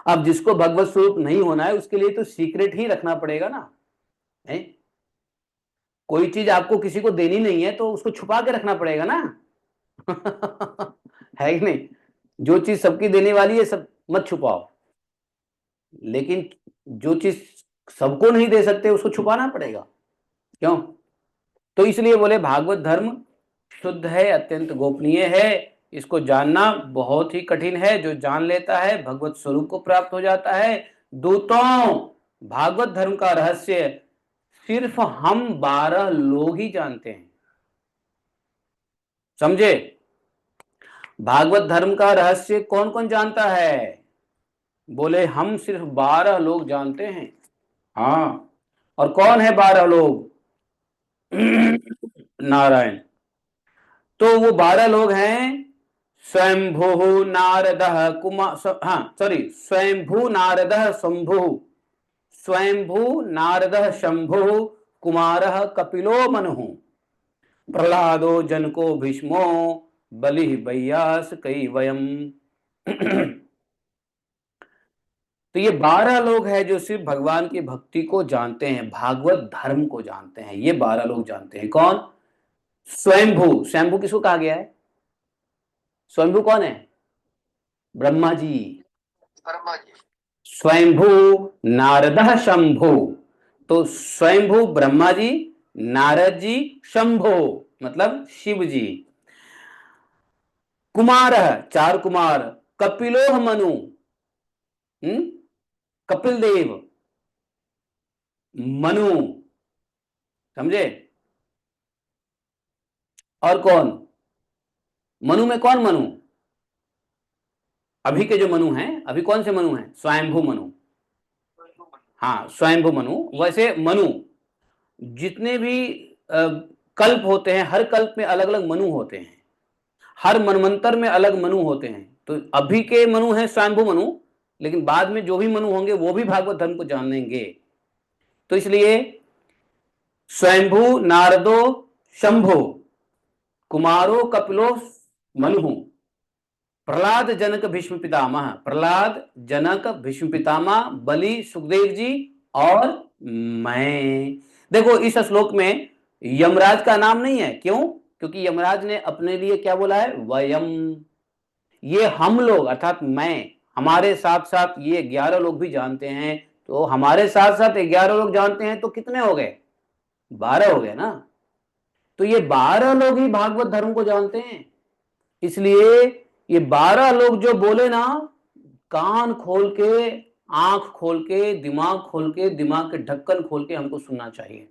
अब जिसको भगवत स्वरूप नहीं होना है उसके लिए तो सीक्रेट ही रखना पड़ेगा ना, है? कोई चीज आपको किसी को देनी नहीं है तो उसको छुपा के रखना पड़ेगा ना। है कि नहीं? जो चीज सबकी देने वाली है सब मत छुपाओ, लेकिन जो चीज सबको नहीं दे सकते उसको छुपाना पड़ेगा। क्यों? तो इसलिए बोले भागवत धर्म शुद्ध है, अत्यंत गोपनीय है, इसको जानना बहुत ही कठिन है। जो जान लेता है भगवत स्वरूप को प्राप्त हो जाता है। दूतों, भागवत धर्म का रहस्य सिर्फ हम 12 लोग ही जानते हैं। समझे? भागवत धर्म का रहस्य कौन कौन जानता है? बोले हम सिर्फ 12 लोग जानते हैं। हाँ, और कौन है 12 लोग? नारायण। तो वो 12 लोग हैं स्वयंभू नारद कुमार, हाँ सॉरी, स्वयंभू नारद शंभु, स्वयंभू नारद शंभु कुमार कपिलो मनु, प्रहलादो जनको भीष्मो बलि वैयास कई वयम। तो ये 12 लोग हैं जो सिर्फ भगवान की भक्ति को जानते हैं, भागवत धर्म को जानते हैं। ये 12 लोग जानते हैं। कौन? स्वयंभू। स्वयंभू किसको कहा गया है? स्वयंभू कौन है? ब्रह्मा जी। ब्रह्मा जी। स्वयंभू नारद शंभु, तो स्वयंभू ब्रह्मा जी, नारद जी, शंभु मतलब शिव जी, कुमार 4 कुमार, कपिलो मनु, कपिल देव, मनु, समझे? और कौन? मनु में कौन मनु? अभी के जो मनु हैं, अभी कौन से मनु हैं? स्वयंभू मनु। हाँ, स्वयंभू मनु। वैसे मनु जितने भी कल्प होते हैं, हर कल्प में अलग अलग मनु होते हैं, हर मनवंतर में अलग मनु होते हैं। तो अभी के मनु हैं स्वयंभू मनु, लेकिन बाद में जो भी मनु होंगे वो भी भागवत धर्म को जानेंगे। तो इसलिए स्वयंभू नारदो शंभो कुमारो कपिलो मनु, प्रहलाद जनक भीष्म पितामह, प्रहलाद जनक भीष्म पितामह, बलि सुखदेव जी और मैं। देखो इस श्लोक में यमराज का नाम नहीं है। क्यों? क्योंकि यमराज ने अपने लिए क्या बोला है? वयम। ये हम लोग अर्थात मैं, हमारे साथ साथ ये 11 लोग भी जानते हैं। तो हमारे साथ साथ 11 लोग जानते हैं तो कितने हो गए? 12 हो गए ना। तो ये 12 लोग ही भागवत धर्म को जानते हैं। इसलिए ये 12 लोग जो बोले ना, कान खोल के, आंख खोल के, दिमाग खोल के, दिमाग के ढक्कन खोल के हमको सुनना चाहिए।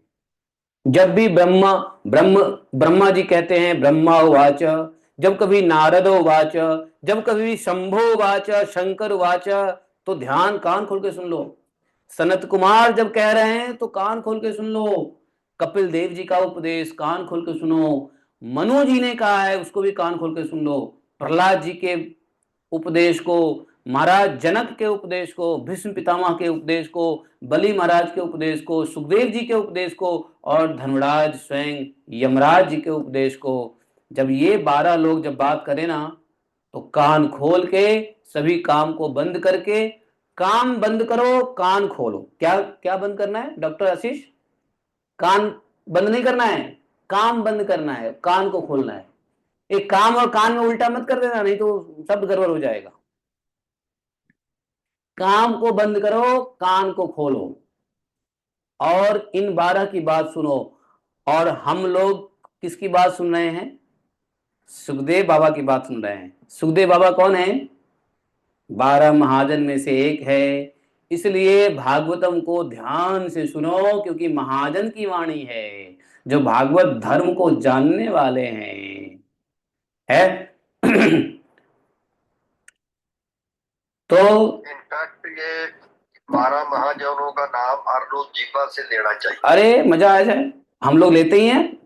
जब भी ब्रह्मा जी कहते हैं ब्रह्मा उवाच, जब कभी नारद उवाच, जब कभी शंभो उवाच, शंकर उवाच, तो ध्यान कान खोल के सुन लो। सनत कुमार जब कह रहे हैं तो कान खोल के सुन लो। कपिल देव जी का उपदेश कान खोल के सुनो। मनु जी ने कहा है उसको भी कान खोल के सुन लो। प्रहलाद जी के उपदेश को, महाराज जनक के उपदेश को, भीष्म पितामह के उपदेश को, बलि महाराज के उपदेश को, सुखदेव जी के उपदेश को और धर्मराज स्वयं यमराज जी के उपदेश को। जब ये 12 लोग जब बात करें ना, तो कान खोल के, सभी काम को बंद करके काम बंद करो, कान खोलो। क्या क्या बंद करना है डॉक्टर आशीष? कान बंद नहीं करना है, काम बंद करना है, कान को खोलना है। एक काम और कान में उल्टा मत कर देना, नहीं तो शब्द गड़बड़ हो जाएगा। काम को बंद करो, कान को खोलो और इन 12 की बात सुनो। और हम लोग किसकी बात सुन रहे हैं? सुखदेव बाबा की बात सुन रहे हैं। सुखदेव बाबा कौन है? 12 महाजन में से एक है। इसलिए भागवतम को ध्यान से सुनो, क्योंकि महाजन की वाणी है, जो भागवत धर्म को जानने वाले हैं, है। तो इनफैक्ट ये 12 महाजनों का नाम हर रोज जीवा से लेना चाहिए। अरे मजा आ जाए, हम लोग लेते ही हैं।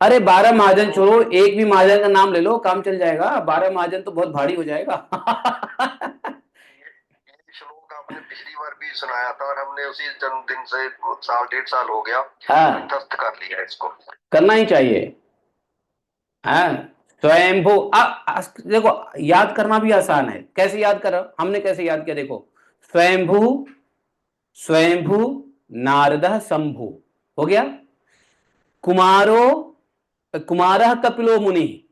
अरे 12 महाजन छोड़ो, एक भी महाजन का नाम ले लो, काम चल जाएगा। 12 महाजन तो बहुत भारी हो जाएगा। ये श्लोक आपने पिछली बार भी सुनाया था और हमने उसी जन्मदिन से साल 1.5 साल हो गया हाँ, कंठस्थ कर लिया इसको। करना ही चाहिए। हाँ, स्वयंभू। देखो, याद करना भी आसान है। कैसे याद करो? हमने कैसे याद किया, देखो। स्वयंभू, स्वयंभू, नारद, शंभु, हो गया। कुमारो, कुमारः कपिलो मुनि,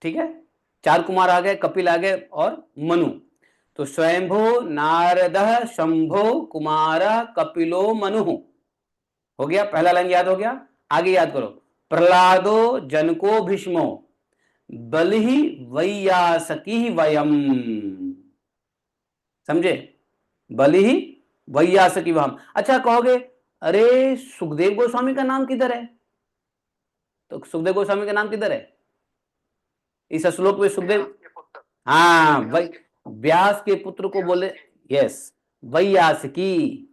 ठीक है। 4 कुमार आ गए, कपिल आ गए और मनु। तो स्वयंभू, नारद, शंभु, कुमार, कपिलो, मनु, हो गया। पहला लाइन याद हो गया। आगे याद करो। प्रहलादो, जनको, भीष्मो, बलि, वैयासकी, वयम। समझे? बलि, वैयासकी, वयम। अच्छा कहोगे, अरे सुखदेव गोस्वामी का नाम किधर है? तो सुखदेव गोस्वामी का नाम किधर है इस श्लोक में? सुखदेव, हाँ, व्यास के पुत्र को बोले। यस, वैयासकी।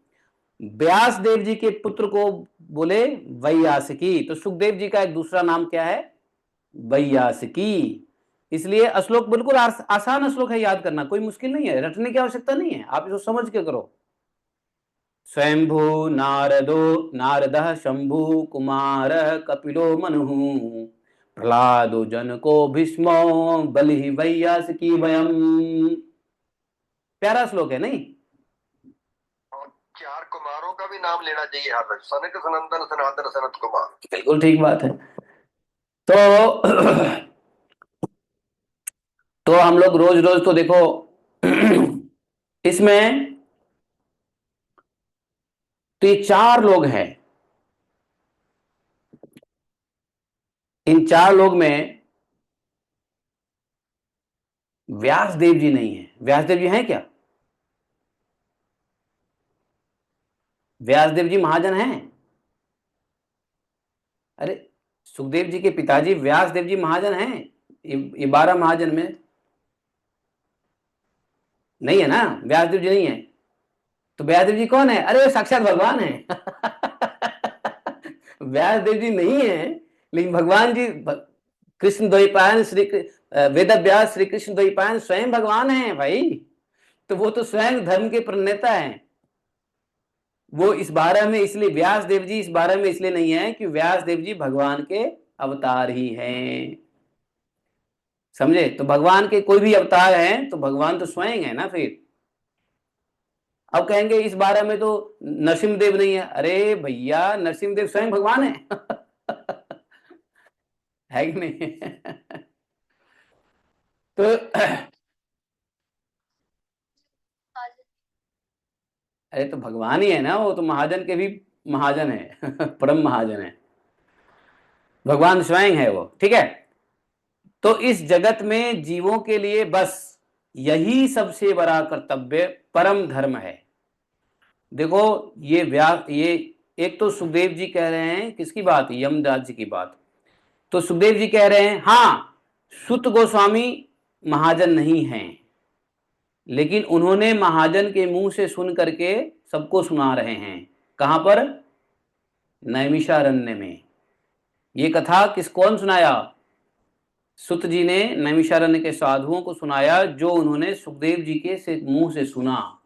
व्यास देव जी के पुत्र को बोले वैयासकी। तो सुखदेव जी का एक दूसरा नाम क्या है? वैयासकी। इसलिए श्लोक बिल्कुल आसान श्लोक है, याद करना कोई मुश्किल नहीं है, रटने की आवश्यकता नहीं है, आप इसको समझ के करो। स्वयंभू, नारदो, नारदः, शंभु, कुमार, कपिलो, मनु, प्रहलादो, जनको, भीष्मो, बलि, वैयासकी, वयम। प्यारा श्लोक है नहीं? 4 कुमारों का भी नाम लेना चाहिए हर रोज। सनक, सनंदन, सनातन, सनत कुमार। बिल्कुल ठीक बात है। तो तो हम लोग रोज रोज तो देखो इसमें तो ये 4 लोग हैं। इन 4 लोग में व्यास देव जी नहीं है। व्यास देव जी हैं क्या? व्यास देव जी महाजन हैं? अरे, सुखदेव जी के पिताजी व्यास देव जी महाजन हैं? ये 12 महाजन में नहीं है ना? व्यास देव जी नहीं है। तो व्यास देव जी कौन है? अरे साक्षात भगवान है। व्यास देव जी नहीं है, लेकिन भगवान जी, कृष्ण द्वैपायन, वेद व्यास श्री कृष्ण द्वैपायन स्वयं भगवान है भाई। तो वो तो स्वयं धर्म के प्रणेता हैं। वो इस 12 में इसलिए, व्यास देव जी इस 12 में इसलिए नहीं है कि व्यास देव जी भगवान के अवतार ही हैं। समझे? तो भगवान के कोई भी अवतार हैं तो भगवान तो स्वयं है ना फिर। अब कहेंगे इस 12 में तो नरसिंहदेव नहीं है। अरे भैया, नरसिंहदेव स्वयं भगवान है। है कि नहीं? तो अरे तो भगवान ही है ना, वो तो महाजन के भी महाजन है। परम महाजन है, भगवान स्वयं है वो, ठीक है। तो इस जगत में जीवों के लिए बस यही सबसे बड़ा कर्तव्य, परम धर्म है। देखो, ये एक तो सुखदेव जी कह रहे हैं किसकी बात? यमराज जी की बात। तो सुखदेव जी कह रहे हैं, हाँ, सुत गोस्वामी महाजन नहीं हैं, लेकिन उन्होंने महाजन के मुंह से सुन करके सबको सुना रहे हैं। कहां पर? नैमिषारण्य में। ये कथा कौन सुनाया? सुत जी ने नैमिषारण्य के साधुओं को सुनाया, जो उन्होंने सुखदेव जी के मुंह से सुना।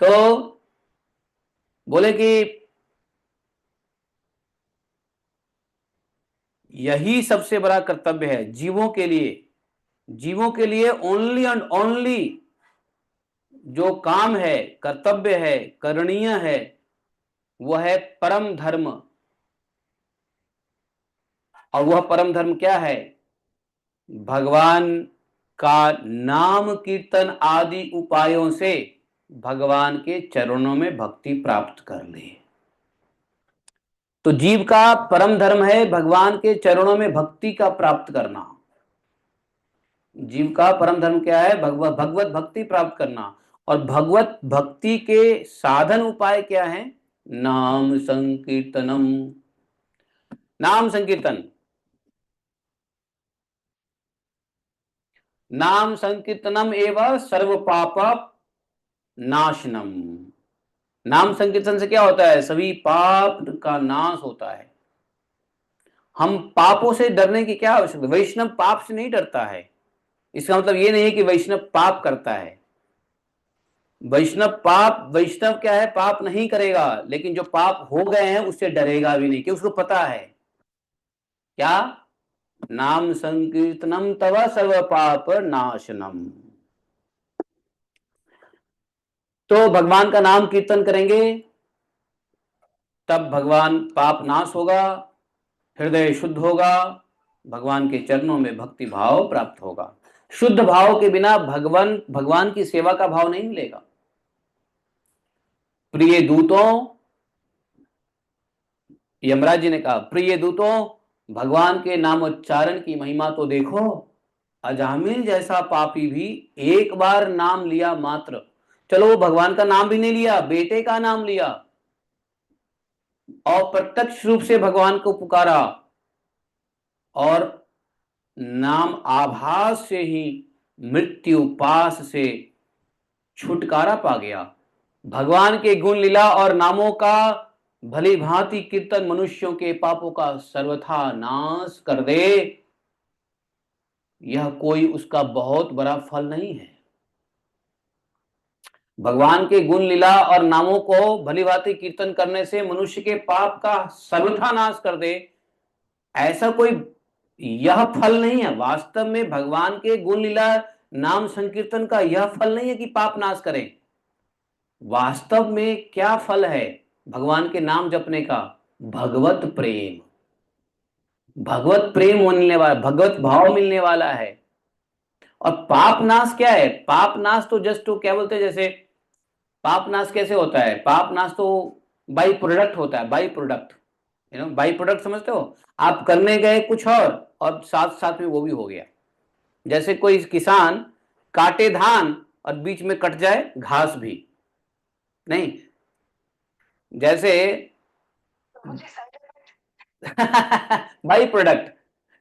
तो बोले कि यही सबसे बड़ा कर्तव्य है जीवों के लिए। जीवों के लिए ओनली एंड ओनली जो काम है, कर्तव्य है, करणीय है, वह है परम धर्म। और वह परम धर्म क्या है? भगवान का नाम कीर्तन आदि उपायों से भगवान के चरणों में भक्ति प्राप्त कर ले। तो जीव का परम धर्म है भगवान के चरणों में भक्ति का प्राप्त करना। जीव का परम धर्म क्या है? भगवत भक्ति प्राप्त करना। और भगवत भक्ति के साधन उपाय क्या है? नाम संकीर्तनम। नाम संकीर्तन, नाम संकीर्तनम एवं सर्व पाप नाशनम। नाम संकीर्तन से क्या होता है? सभी पाप का नाश होता है। हम पापों से डरने की क्या आवश्यकता? वैष्णव पाप से नहीं डरता है। इसका मतलब ये नहीं है कि वैष्णव पाप करता है। वैष्णव क्या है? पाप नहीं करेगा, लेकिन जो पाप हो गए हैं उससे डरेगा भी नहीं, कि उसको पता है क्या? नाम संकीर्तनम तव सर्व पाप नाशनम। तो भगवान का नाम कीर्तन करेंगे तब भगवान पाप नाश होगा, हृदय शुद्ध होगा, भगवान के चरणों में भक्ति भाव प्राप्त होगा। शुद्ध भाव के बिना भगवान की सेवा का भाव नहीं मिलेगा। प्रिय दूतों, यमराज जी ने कहा, प्रिय दूतों, भगवान के नामोच्चारण की महिमा तो देखो। अजामिल जैसा पापी भी एक बार नाम लिया मात्र, चलो वो भगवान का नाम भी नहीं लिया, बेटे का नाम लिया और प्रत्यक्ष रूप से भगवान को पुकारा और नाम आभास से ही मृत्यु पास से छुटकारा पा गया। भगवान के गुण लीला और नामों का भली भांति कीर्तन मनुष्यों के पापों का सर्वथा नाश कर दे, यह कोई उसका बहुत बड़ा फल नहीं है। भगवान के गुण लीला और नामों को भली भांति कीर्तन करने से मनुष्य के पाप का सर्वथा नाश कर दे, ऐसा कोई यह फल नहीं है। वास्तव में भगवान के गुण लीला नाम संकीर्तन का यह फल नहीं है कि पाप नाश करें। वास्तव में क्या फल है भगवान के नाम जपने का? भगवत प्रेम, भगवत प्रेम मिलने वाला, भगवत भाव मिलने वाला है। और पाप नाश क्या है? पाप नाश तो जस्ट तो क्या बोलते हैं, जैसे पाप नाश कैसे होता है? पाप नाश तो बाई प्रोडक्ट होता है, बाई प्रोडक्ट, बाई प्रोडक्ट समझते हो? आप करने गए कुछ और साथ साथ में वो भी हो गया। जैसे कोई किसान काटे धान और बीच में कट जाए घास भी नहीं, जैसे बाई प्रोडक्ट,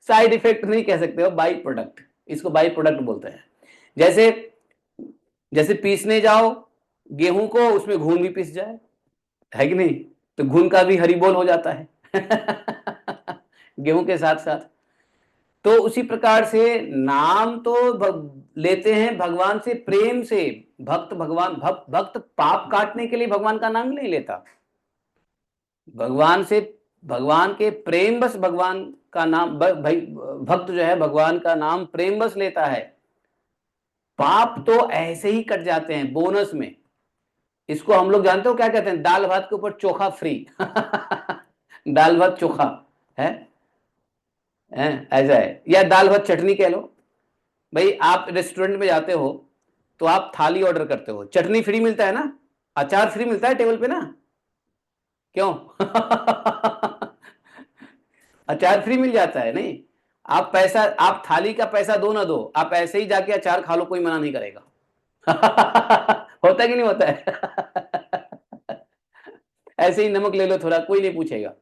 साइड इफेक्ट नहीं कह सकते हो, बाई प्रोडक्ट, इसको बाई प्रोडक्ट बोलते हैं। जैसे जैसे पीसने जाओ गेहूं को, उसमें घून भी पिस जाए, है कि नहीं? तो घून का भी हरिबोल हो जाता है गेहूं के साथ साथ। तो उसी प्रकार से नाम तो लेते हैं भगवान से प्रेम से। भक्त पाप काटने के लिए भगवान का नाम नहीं लेता। भगवान के प्रेम बस भगवान का नाम, भाई भक्त जो है भगवान का नाम प्रेम बस लेता है। पाप तो ऐसे ही कट जाते हैं बोनस में। इसको हम लोग जानते हो क्या कहते हैं? दाल भात के ऊपर चोखा फ्री दाल भात चोखा है, ऐसा है। या दाल भात चटनी कह लो। भाई आप रेस्टोरेंट में जाते हो तो आप थाली ऑर्डर करते हो, चटनी फ्री मिलता है ना, अचार फ्री मिलता है टेबल पे ना, क्यों? अचार फ्री मिल जाता है नहीं? आप थाली का पैसा दो ना दो, आप ऐसे ही जाके अचार खा लो, कोई मना नहीं करेगा होता है कि नहीं होता है? ऐसे ही नमक ले लो थोड़ा, कोई नहीं पूछेगा।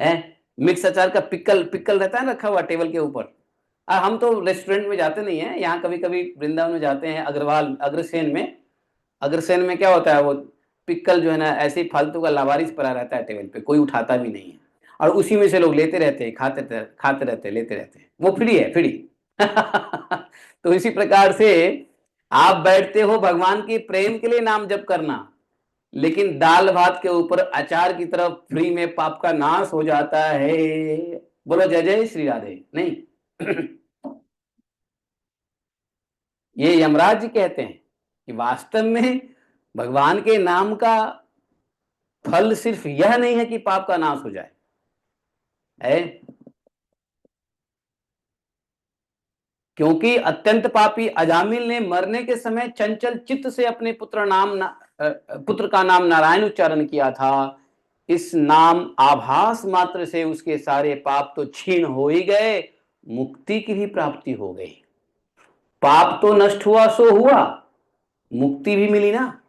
है मिक्स अचार का पिक्कल पिक्कल रहता है ना रखा हुआ टेबल के ऊपर। हम तो रेस्टोरेंट में जाते नहीं है, यहाँ कभी कभी वृंदावन में जाते हैं, अग्रसेन में क्या होता है, वो पिक्कल जो है ना ऐसे ही फालतू का लावारिस पड़ा रहता है टेबल पे, कोई उठाता भी नहीं है, और उसी में से लोग लेते रहते हैं, खाते रहते हैं, लेते रहते हैं, वो फ्री है, फ्री तो इसी प्रकार से आप बैठते हो भगवान के प्रेम के लिए नाम जप करना, लेकिन दाल भात के ऊपर अचार की तरफ फ्री में पाप का नाश हो जाता है। बोलो जय जय श्री राधे। नहीं ये यमराज जी कहते हैं, कि वास्तव में भगवान के नाम का फल सिर्फ यह नहीं है कि पाप का नाश हो जाए, है? क्योंकि अत्यंत पापी अजामिल ने मरने के समय चंचल चित्त से अपने पुत्र का नाम नारायण उच्चारण किया था। इस नाम आभास मात्र से उसके सारे पाप तो छीन हो ही गए, मुक्ति की भी प्राप्ति हो गई। पाप तो नष्ट हुआ सो हुआ, मुक्ति भी मिली ना,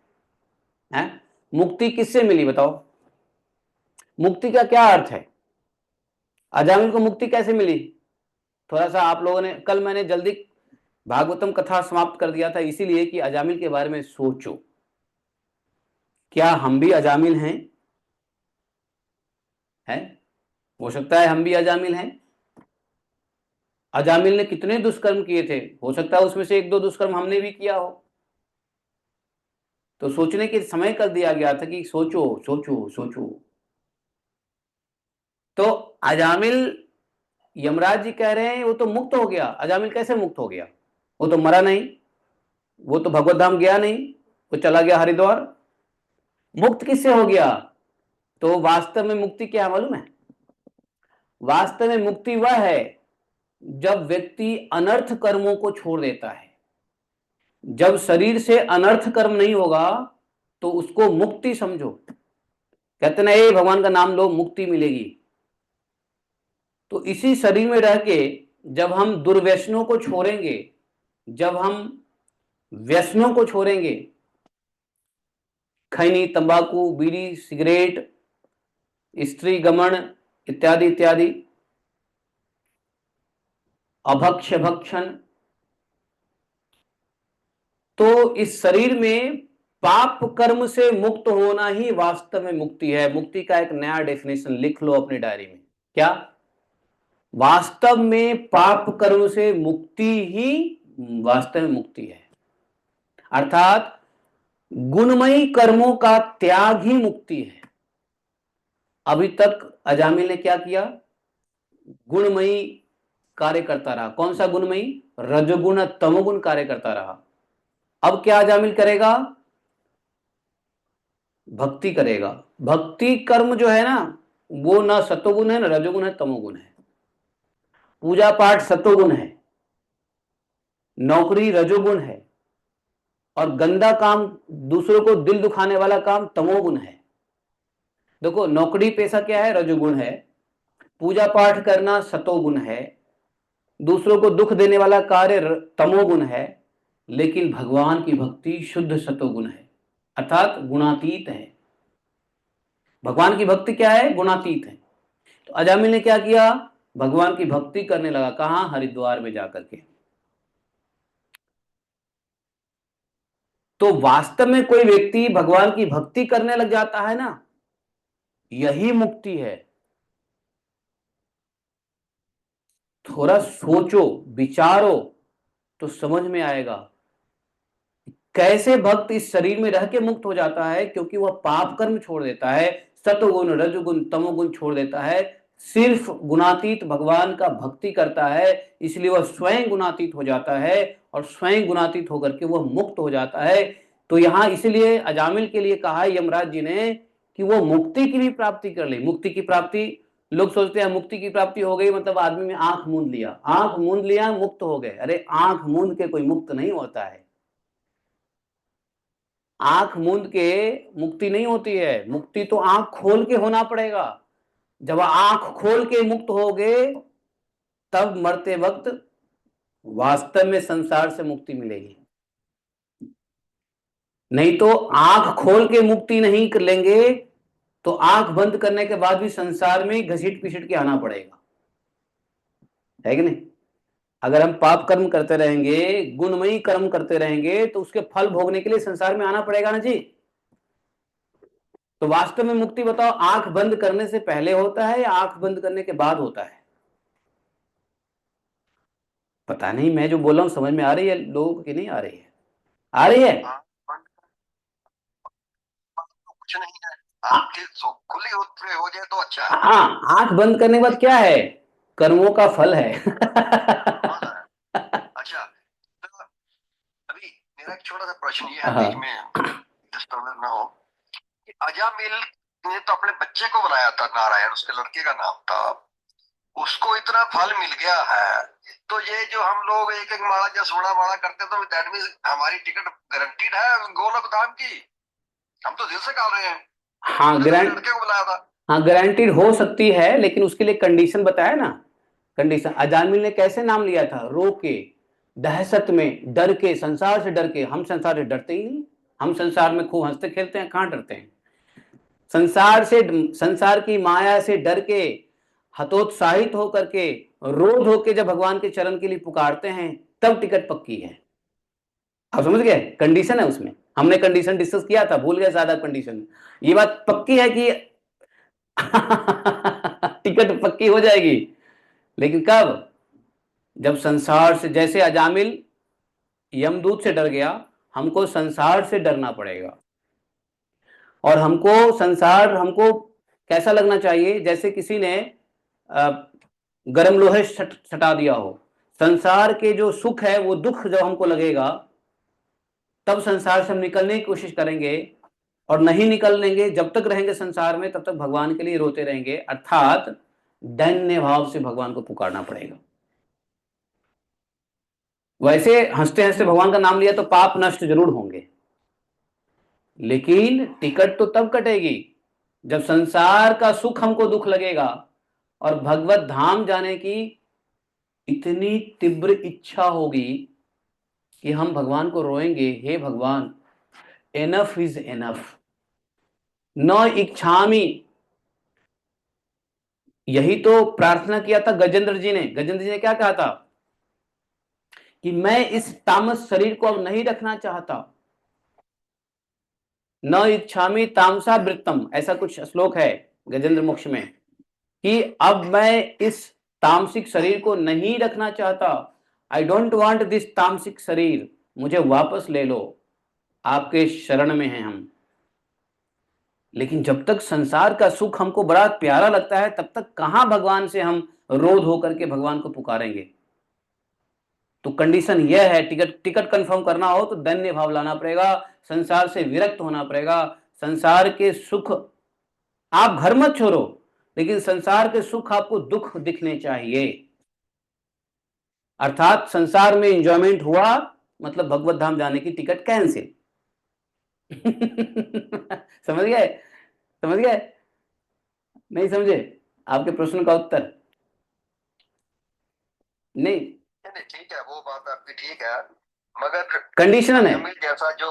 है? मुक्ति किससे मिली बताओ? मुक्ति का क्या अर्थ है? अजामिल को मुक्ति कैसे मिली? थोड़ा सा आप लोगों ने, कल मैंने जल्दी भागवतम कथा समाप्त कर दिया था इसीलिए कि अजामिल के बारे में सोचो, क्या हम भी अजामिल हैं? हो सकता है हम भी अजामिल हैं। अजामिल ने कितने दुष्कर्म किए थे, हो सकता है उसमें से एक दो दुष्कर्म हमने भी किया हो। तो सोचने के समय कर दिया गया था कि सोचो सोचो सोचो। तो अजामिल, यमराज जी कह रहे हैं वो तो मुक्त हो गया। अजामिल कैसे मुक्त हो गया? वो तो मरा नहीं, वो तो भगवत धाम गया नहीं, वो चला गया हरिद्वार। मुक्त किससे हो गया? तो वास्तव में मुक्ति क्या है मालूम है? वास्तव में मुक्ति वह है जब व्यक्ति अनर्थ कर्मों को छोड़ देता है। जब शरीर से अनर्थ कर्म नहीं होगा तो उसको मुक्ति समझो। कहते ना ये भगवान का नाम लो मुक्ति मिलेगी। तो इसी शरीर में रह के जब हम दुर्व्यसनों को छोड़ेंगे, जब हम व्यसनों को छोड़ेंगे, खैनी, तंबाकू, बीड़ी, सिगरेट, स्त्री गमन इत्यादि इत्यादि, अभक्ष्य भक्षण, तो इस शरीर में पाप कर्म से मुक्त होना ही वास्तव में मुक्ति है। मुक्ति का एक नया डेफिनेशन लिख लो अपनी डायरी में। क्या? वास्तव में पाप कर्म से मुक्ति ही वास्तव में मुक्ति है। अर्थात गुणमयी कर्मों का त्याग ही मुक्ति है। अभी तक अजामिल ने क्या किया? गुणमयी कार्य करता रहा। कौन सा गुणमयी? रजोगुण तमोगुण कार्य करता रहा। अब क्या अजामिल करेगा? भक्ति करेगा। भक्ति कर्म जो है ना, वो ना सतोगुण है, ना रजोगुण है, तमोगुण है। पूजा पाठ सतोगुण है, नौकरी रजोगुण है, और गंदा काम, दूसरों को दिल दुखाने वाला काम तमोगुण है। देखो, नौकरी पेशा क्या है? रजोगुण है। पूजा पाठ करना सतोगुण है। दूसरों को दुख देने वाला कार्य तमोगुण है। लेकिन भगवान की भक्ति शुद्ध सतोगुण है, अर्थात गुणातीत है। भगवान की भक्ति क्या है? गुणातीत है। तो अजामिल ने क्या किया? भगवान की भक्ति करने लगा। कहां? हरिद्वार में जाकर के। तो वास्तव में कोई व्यक्ति भगवान की भक्ति करने लग जाता है ना, यही मुक्ति है। थोड़ा सोचो, विचारो तो समझ में आएगा कैसे भक्त इस शरीर में रह के मुक्त हो जाता है। क्योंकि वह पाप कर्म छोड़ देता है, सतोगुण रजोगुण तमोगुण छोड़ देता है, सिर्फ गुणातीत भगवान का भक्ति करता है। इसलिए वह स्वयं गुणातीत हो जाता है, और स्वयं गुणातीत होकर के वह मुक्त हो जाता है। तो यहां इसलिए अजामिल के लिए कहा यमराज जी ने कि वो मुक्ति की भी प्राप्ति कर ले। मुक्ति की प्राप्ति, लोग सोचते हैं मुक्ति की प्राप्ति हो गई मतलब आदमी ने आंख मूंद लिया, आंख मूंद लिया मुक्त हो गए। अरे आंख मूंद के कोई मुक्त नहीं होता है। आंख मूंद के मुक्ति नहीं होती है। मुक्ति तो आंख खोल के होना पड़ेगा। जब आंख खोल के मुक्त हो गए तब मरते वक्त वास्तव में संसार से मुक्ति मिलेगी। नहीं तो आंख खोल के मुक्ति नहीं कर लेंगे तो आंख बंद करने के बाद भी संसार में घसीट पिसीट के आना पड़ेगा, है कि नहीं? अगर हम पाप कर्म करते रहेंगे, गुणमयी कर्म करते रहेंगे, तो उसके फल भोगने के लिए संसार में आना पड़ेगा ना जी। तो वास्तव में मुक्ति बताओ, आंख बंद करने से पहले होता है या आंख बंद करने के बाद होता है? पता नहीं, मैं जो बोल रहा हूं समझ में आ रही है लोगों की? नहीं आ रही है? आ रही है? कुछ नहीं है, आंखें खुली हो जाए तो अच्छा है। हाँ, आंख बंद करने के बाद क्या है? कर्मों का फल है। अच्छा, तो अभी मेरा एक छोटा सा प्रश्न ये है, हाँ। बीच में डिस्टर्ब ना हो, कि अजामिल ने तो अपने बच्चे को बनाया था नारायण, उसके लड़के का नाम था, उसको इतना फल मिल गया है, तो ये जो हम लोग एक एक माला या 16 माला करते हैं, तो दैट मीन्स हमारी टिकट गारंटीड है गोलोक धाम की? हम तो दिल से कर रहे हैं, हाँ उसने तो अपने लड़के को बुलाया था। हाँ गारंटीड हो सकती है, लेकिन उसके लिए कंडीशन बताया ना। कंडीशन अजामिल ने कैसे नाम लिया था? रो के, दहशत में, डर के, संसार से डर के। हम संसार से डरते ही नहीं, हम संसार में खूब हंसते खेलते हैं, कहां डरते हैं? संसार से, संसार की माया से डर के, हतोत्साहित होकर के, रोध होकर जब भगवान के चरण के लिए पुकारते हैं, तब टिकट पक्की है। आप समझ गए? कंडीशन है उसमें, हमने कंडीशन डिस्कस किया था, भूल गए ज्यादा कंडीशन। ये बात पक्की है कि टिकट पक्की हो जाएगी, लेकिन कब? जब संसार से, जैसे अजामिल यमदूत से डर गया, हमको संसार से डरना पड़ेगा। और हमको संसार, हमको कैसा लगना चाहिए? जैसे किसी ने गर्म लोहे सटा दिया हो। संसार के जो सुख है वो दुख जब हमको लगेगा, तब संसार से हम निकलने की कोशिश करेंगे, और नहीं निकल लेंगे। जब तक रहेंगे संसार में, तब तक भगवान के लिए रोते रहेंगे, अर्थात दैन्य भाव से भगवान को पुकारना पड़ेगा। वैसे हंसते हंसते भगवान का नाम लिया तो पाप नष्ट जरूर होंगे, लेकिन टिकट तो तब कटेगी जब संसार का सुख हमको दुख लगेगा, और भगवत धाम जाने की इतनी तीव्र इच्छा होगी कि हम भगवान को रोएंगे, हे भगवान, एनफ इज एनफ, न इच्छामी। यही तो प्रार्थना किया था गजेंद्र जी ने। गजेंद्र जी ने क्या कहा था? कि मैं इस तामस शरीर को अब नहीं रखना चाहता। न इच्छामी तामसा वृत्तम, ऐसा कुछ श्लोक है गजेंद्र मोक्ष में, कि अब मैं इस तामसिक शरीर को नहीं रखना चाहता। आई डोंट वांट दिस तामसिक शरीर, मुझे वापस ले लो, आपके शरण में हैं हम। लेकिन जब तक संसार का सुख हमको बड़ा प्यारा लगता है, तब तक कहां भगवान से हम रोध होकर के भगवान को पुकारेंगे? तो कंडीशन यह है, टिकट कंफर्म करना हो तो दैन्य भाव लाना पड़ेगा, संसार से विरक्त होना पड़ेगा। संसार के सुख, आप घर मत छोड़ो, लेकिन संसार के सुख आपको दुख दिखने चाहिए। अर्थात संसार में एंजॉयमेंट हुआ, मतलब भगवत धाम जाने की टिकट कैंसिल। समझ गए? समझ गए? नहीं समझे? आपके प्रश्न का उत्तर नहीं? नहीं ठीक है, वो बात आपकी ठीक है, मगर कंडीशन है। अजामिल जैसा जो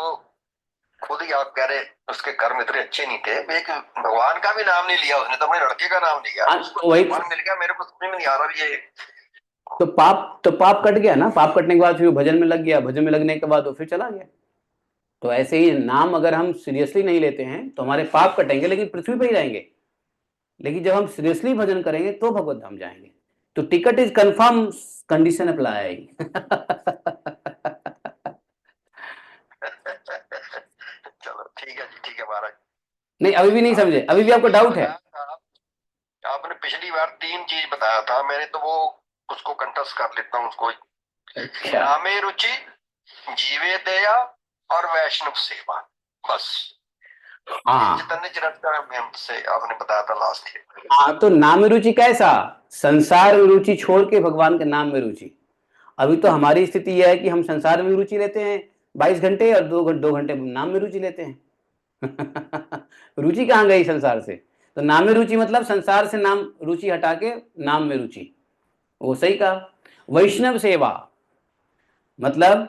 खुद ही आप कह रहे उसके कर्म इतने अच्छे नहीं थे, एक भगवान का भी नाम नहीं लिया उसने, तो अपने लड़के का नाम लिया, उसको वही फल मिल गया। मेरे को समझ में नहीं आ रहा ये। तो पाप कट गया ना। पाप कटने के बाद फिर वो भजन में लग गया, भजन में लगने के बाद वो फिर चला गया। तो ऐसे ही नाम अगर हम सीरियसली नहीं लेते हैं तो हमारे पाप कटेंगे, लेकिन पृथ्वी पर ही रहेंगे। लेकिन जब हम सीरियसली भजन करेंगे तो भगवत धाम जाएंगे। तो ticket is confirm, condition apply. चलो ठीक है जी, ठीक है महाराज। नहीं, अभी भी नहीं समझे? अभी भी आपको डाउट है? आपने पिछली बार 3 चीज बताया था, मैंने तो वो उसको कंठस्थ कर लेता हूँ उसको। अच्छा। नामे रुचि, जीवे दया और वैष्णव सेवा, बस। हाँ चैतन्य चरितमृत से आपने बताया था लास्ट ईयर। हाँ, तो नाम में रुचि कैसा? संसार में रुचि छोड़ के भगवान के नाम में रुचि। अभी तो हमारी स्थिति यह है कि हम संसार में रुचि लेते हैं 22 घंटे, और 2 घंटे नाम में रुचि लेते हैं। रुचि कहाँ गई संसार से? तो नाम में रुचि मतलब संसार से नाम रुचि हटा के नाम में रुचि, वो सही कहा। वैष्णव सेवा मतलब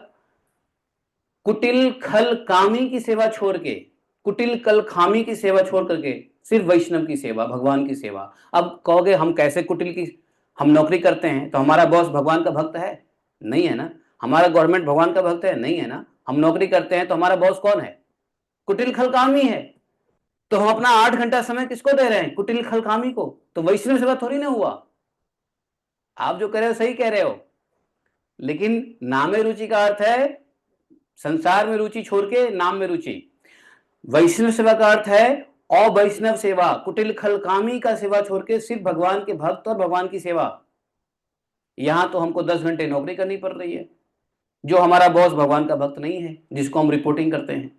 कुटिल खल कामी की सेवा छोड़ के, कुटिल कल खामी की सेवा छोड़ करके सिर्फ वैष्णव की सेवा, भगवान की सेवा। अब कहोगे हम कैसे कुटिल की, हम नौकरी करते हैं तो हमारा बॉस भगवान का भक्त है? नहीं है ना। हमारा गवर्नमेंट भगवान का भक्त है? नहीं है ना। हम नौकरी करते हैं तो हमारा बॉस कौन है? कुटिल खलकामी है। तो हम अपना 8 घंटा समय किसको दे रहे हैं? कुटिल खलकामी को। तो वैष्णव सेवा थोड़ी ना हुआ। आप जो कह रहे हो सही कह रहे हो, लेकिन नामे रुचि का अर्थ है संसार में रुचि छोड़ के नाम में रुचि। वैष्णव सेवा का अर्थ है अवैष्णव सेवा, कुटिल खलकामी का सेवा छोड़ के सिर्फ भगवान के भक्त और भगवान की सेवा। यहां तो हमको 10 घंटे नौकरी करनी पड़ रही है। जो हमारा बॉस भगवान का भक्त नहीं है, जिसको हम रिपोर्टिंग करते हैं।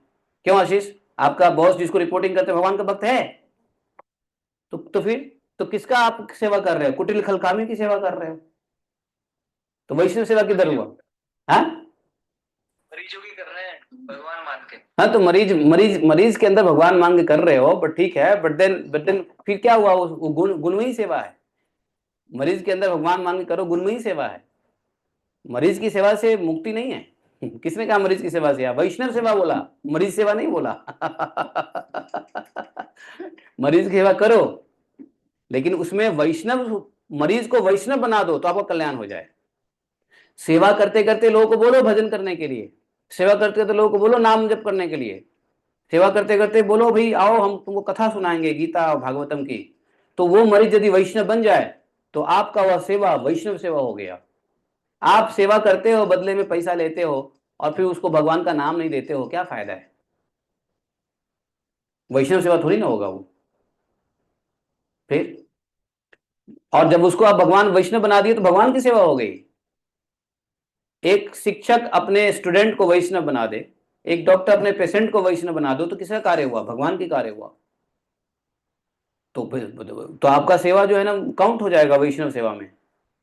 क्यों आशीष, आपका बॉस जिसको रिपोर्टिंग करते हैं भगवान का भक्त है? तो फिर तो किसका आप सेवा कर रहे हो? कुटिल खलकामी की सेवा कर रहे हो। तो वैष्णव सेवा किधर हुआ? हाँ, मरीजों की कर रहे हैं भगवान मान के। हाँ, तो मरीज मरीज मरीज के अंदर भगवान मान के कर रहे हो, बट ठीक है, बट देन फिर क्या हुआ? वो गुणमयी सेवा है। मरीज के अंदर भगवान मान के करो, गुणमयी सेवा है। मरीज की सेवा से मुक्ति नहीं है। किसने कहा मरीज की सेवा से? वैष्णव सेवा बोला, मरीज सेवा नहीं बोला। मरीज की सेवा करो, लेकिन उसमें वैष्णव, मरीज को वैष्णव बना दो तो आपका कल्याण हो जाए। सेवा करते करते लोगों को बोलो भजन करने के लिए, सेवा करते करते लोगों को बोलो नाम जप करने के लिए, सेवा करते करते बोलो भाई आओ हम तुमको कथा सुनाएंगे गीता और भागवतम की। तो वो मरीज यदि वैष्णव बन जाए तो आपका वह सेवा वैष्णव सेवा हो गया। आप सेवा करते हो, बदले में पैसा लेते हो और फिर उसको भगवान का नाम नहीं देते हो, क्या फायदा है? वैष्णव सेवा थोड़ी ना होगा वो। फिर और जब उसको आप भगवान वैष्णव बना दिए तो भगवान की सेवा हो गई। एक शिक्षक अपने स्टूडेंट को वैष्णव बना दे, एक डॉक्टर अपने पेशेंट को वैष्णव बना दो, तो किसका कार्य हुआ? भगवान की कार्य हुआ। तो आपका सेवा जो है ना काउंट हो जाएगा वैष्णव सेवा में,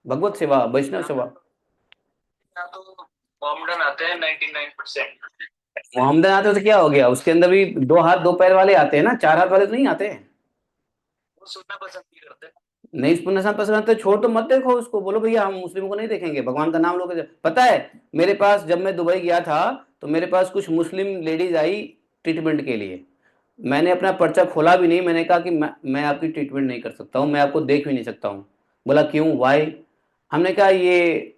भगवत सेवा, वैष्णव सेवा। तो मोहम्मदन आते हैं 99%। मोहम्मदन आते तो क्या हो गया? उसके अंदर भी 2 हाथ 2 पैर वाले आते हैं ना, 4 हाथ वाले तो नहीं आते। वो सुनना पसंद नहीं करते। नहीं सुनना पसंद करते, छोड़ तो मत देखो उसको, बोलो भैया हम मुस्लिमों को नहीं देखेंगे, भगवान का नाम लोगे। पता है मेरे पास जब मैं दुबई गया था तो मेरे पास कुछ मुस्लिम लेडीज आई ट्रीटमेंट के लिए। मैंने अपना पर्चा खोला भी नहीं, मैंने कहा कि मैं आपकी ट्रीटमेंट नहीं कर सकता हूँ, मैं आपको देख भी नहीं सकता हूँ। बोला क्यों, वाई? हमने कहा ये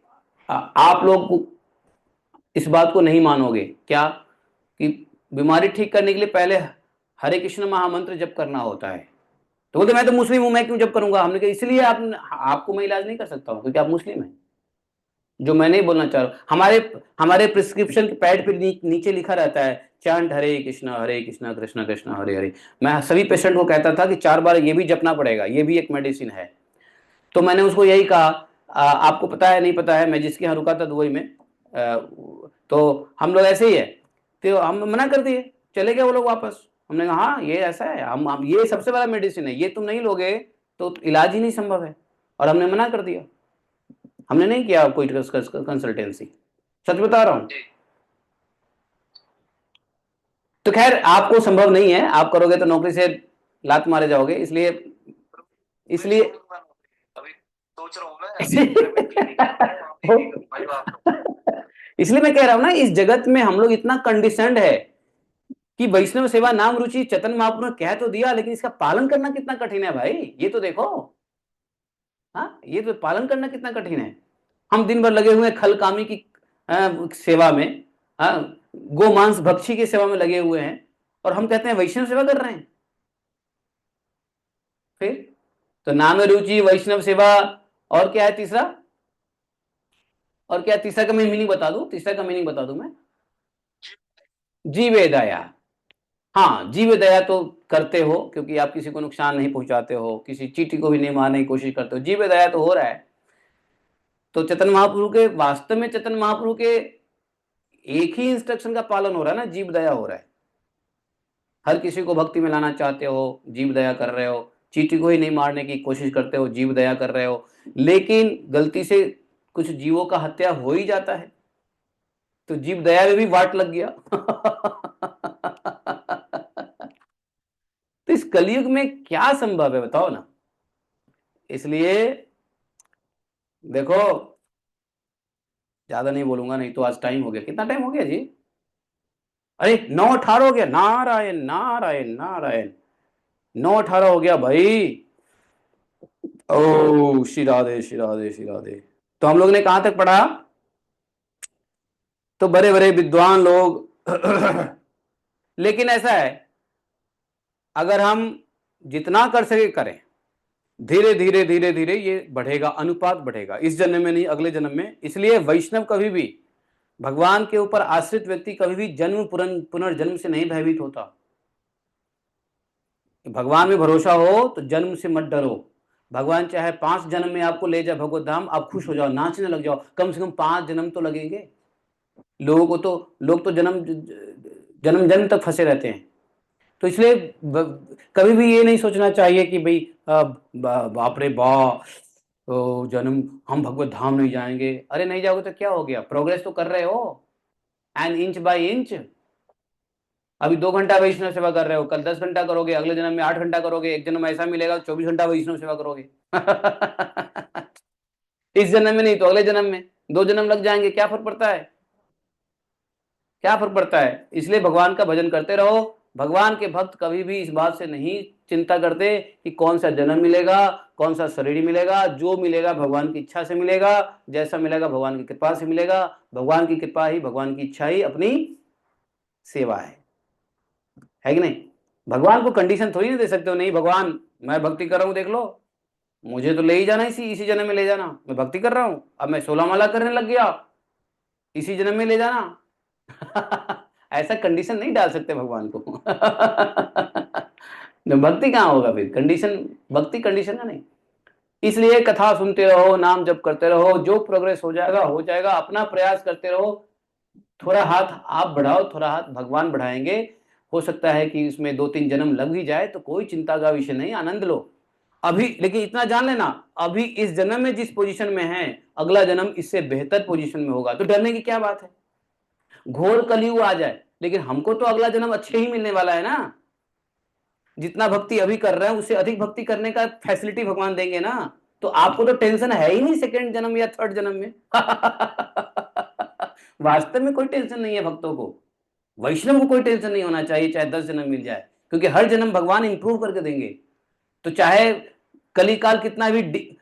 आप लोग इस बात को नहीं मानोगे क्या कि बीमारी ठीक करने के लिए पहले हरे कृष्ण महामंत्र जप करना होता है। तो बोलते मैं तो मुस्लिम हूं, मैं क्यों जप करूंगा? हमने कहा इसलिए आपको मैं इलाज नहीं कर सकता हूं क्योंकि आप मुस्लिम हैं। जो मैं नहीं बोलना चाह रहा हूं, हमारे प्रिस्क्रिप्शन के पैड पे नीचे लिखा रहता है चांट हरे कृष्णा कृष्णा कृष्णा हरे हरे। मैं सभी पेशेंट को कहता था कि 4 बार ये भी जपना पड़ेगा, ये भी एक मेडिसिन है। तो मैंने उसको यही कहा आपको पता है नहीं पता है, मैं जिसके यहाँ रुका था दुबई में तो हम लोग ऐसे ही है। तो हम मना कर दिए, चले गए वो लोग वापस। हमने कहा हाँ ये ऐसा है, हम ये सबसे बड़ा मेडिसिन है, ये तुम नहीं लोगे तो इलाज ही नहीं संभव है। और हमने मना कर दिया, हमने नहीं किया कोई कंसल्टेंसी, सच बता रहा हूं। तो खैर आपको संभव नहीं है, आप करोगे तो नौकरी से लात मारे जाओगे, इसलिए अभी सोच रहा हूँ मैं। इसलिए मैं कह रहा हूं ना, इस जगत में हम लोग इतना कंडीशनड है कि वैष्णव सेवा नाम रुचि चैतन्य महाप्रभु ने कह तो दिया, लेकिन इसका पालन करना कितना कठिन है भाई, ये तो देखो। हाँ, ये तो पालन करना कितना कठिन है। हम दिन भर लगे हुए हैं खलकामी की सेवा में, गो मांस भक्षी की सेवा में लगे हुए हैं, और हम कहते हैं वैष्णव सेवा कर रहे हैं। फिर तो नाम रुचि वैष्णव सेवा, और क्या है तीसरा? और क्या तीसरा का मैं मीनिंग बता दूं? तीसरा का मीनिंग बता दूं मैं, जीवे दया। हाँ, जीव दया तो करते हो क्योंकि आप किसी को नुकसान नहीं पहुंचाते हो, किसी चींटी को भी नहीं मारने की कोशिश करते हो, जीव दया तो हो रहा है। तो चैतन्य महाप्रभु के, वास्तव में चैतन्य महाप्रभु के एक ही इंस्ट्रक्शन का पालन हो रहा है ना, जीव दया हो रहा है। हर किसी को भक्ति में लाना चाहते हो, जीव दया कर रहे हो, चींटी को ही नहीं मारने की कोशिश करते हो, जीव दया कर रहे हो। लेकिन गलती से कुछ जीवों का हत्या हो ही जाता है तो जीव दया में भी वाट लग गया। तो इस कलयुग में क्या संभव है बताओ ना। इसलिए देखो, ज्यादा नहीं बोलूंगा, नहीं तो आज टाइम हो गया। कितना टाइम हो गया जी? अरे 9:18 हो गया। नारायण नारायण नारायण, 9:18 हो गया भाई। ओ श्री राधे श्री राधे श्री राधे। तो हम लोग ने कहां तक पढ़ा? तो बड़े बड़े विद्वान लोग लेकिन ऐसा है, अगर हम जितना कर सके करें, धीरे धीरे धीरे धीरे ये बढ़ेगा, अनुपात बढ़ेगा, इस जन्म में नहीं अगले जन्म में। इसलिए वैष्णव कभी भी, भगवान के ऊपर आश्रित व्यक्ति कभी भी जन्म पुनर्जन्म से नहीं भयभीत होता। भगवान में भरोसा हो तो जन्म से मत डरो। भगवान चाहे 5 जन्म में आपको ले जाए भगवत धाम, आप खुश हो जाओ, नाचने लग जाओ, कम से कम 5 जन्म तो लगेंगे। लोग तो जन्म जन्म तक फंसे रहते हैं। तो इसलिए कभी भी ये नहीं सोचना चाहिए कि भाई बाप रे बाप, तो जन्म हम भगवत धाम नहीं जाएंगे। अरे नहीं जाओगे तो क्या हो गया, प्रोग्रेस तो कर रहे हो, एंड इंच बाय इंच। अभी 2 घंटा वैष्णव सेवा कर रहे हो, कल 10 घंटा करोगे, अगले जन्म में 8 घंटा करोगे, एक जन्म ऐसा मिलेगा 24 घंटा वैष्णव सेवा करोगे। इस जन्म में नहीं तो अगले जन्म में, 2 जन्म लग जाएंगे, क्या फर्क पड़ता है, क्या फर्क पड़ता है। इसलिए भगवान का भजन करते रहो। भगवान के भक्त कभी भी इस बात से नहीं चिंता करते कि कौन सा जन्म मिलेगा, कौन सा शरीर मिलेगा। जो मिलेगा भगवान की इच्छा से मिलेगा, जैसा मिलेगा भगवान की कृपा से मिलेगा। भगवान की कृपा ही, भगवान की इच्छा ही अपनी सेवा है कि नहीं। भगवान को कंडीशन थोड़ी ना दे सकते हो, नहीं भगवान मैं भक्ति कर रहा हूं, देख लो मुझे तो ले ही जाना, इसी जन्म में ले जाना, मैं भक्ति कर रहा हूं, अब मैं 16 माला करने लग गया, इसी जन्म में ले जाना। ऐसा कंडीशन नहीं डाल सकते भगवान को। भक्ति कहाँ होगा फिर, कंडीशन, भक्ति कंडीशन है नहीं। इसलिए कथा सुनते रहो, नाम जप करते रहो, जो प्रोग्रेस हो जाएगा हो जाएगा। अपना प्रयास करते रहो, थोड़ा हाथ आप बढ़ाओ, थोड़ा हाथ भगवान बढ़ाएंगे। हो सकता है कि इसमें 2-3 जन्म लग भी जाए तो कोई चिंता का विषय नहीं, आनंद लो अभी। लेकिन इतना जान लेना, अभी इस जन्म में जिस पोजीशन में है, अगला जन्म इससे बेहतर पोजीशन में होगा, तो डरने की क्या बात है। घोर कलयुग आ जाए, लेकिन हमको तो अगला जन्म अच्छे ही मिलने वाला है ना। जितना भक्ति अभी कर रहे हैं उससे अधिक भक्ति करने का फैसिलिटी भगवान देंगे ना। तो आपको तो टेंशन है ही नहीं सेकंड जन्म या थर्ड जन्म में। वास्तव में कोई टेंशन नहीं है भक्तों को, वैष्णव को कोई टेंशन नहीं होना चाहिए, चाहे 10 जन्म मिल जाए, क्योंकि हर जन्म भगवान इंप्रूव करके देंगे। तो चाहे कलिकाल कितना भी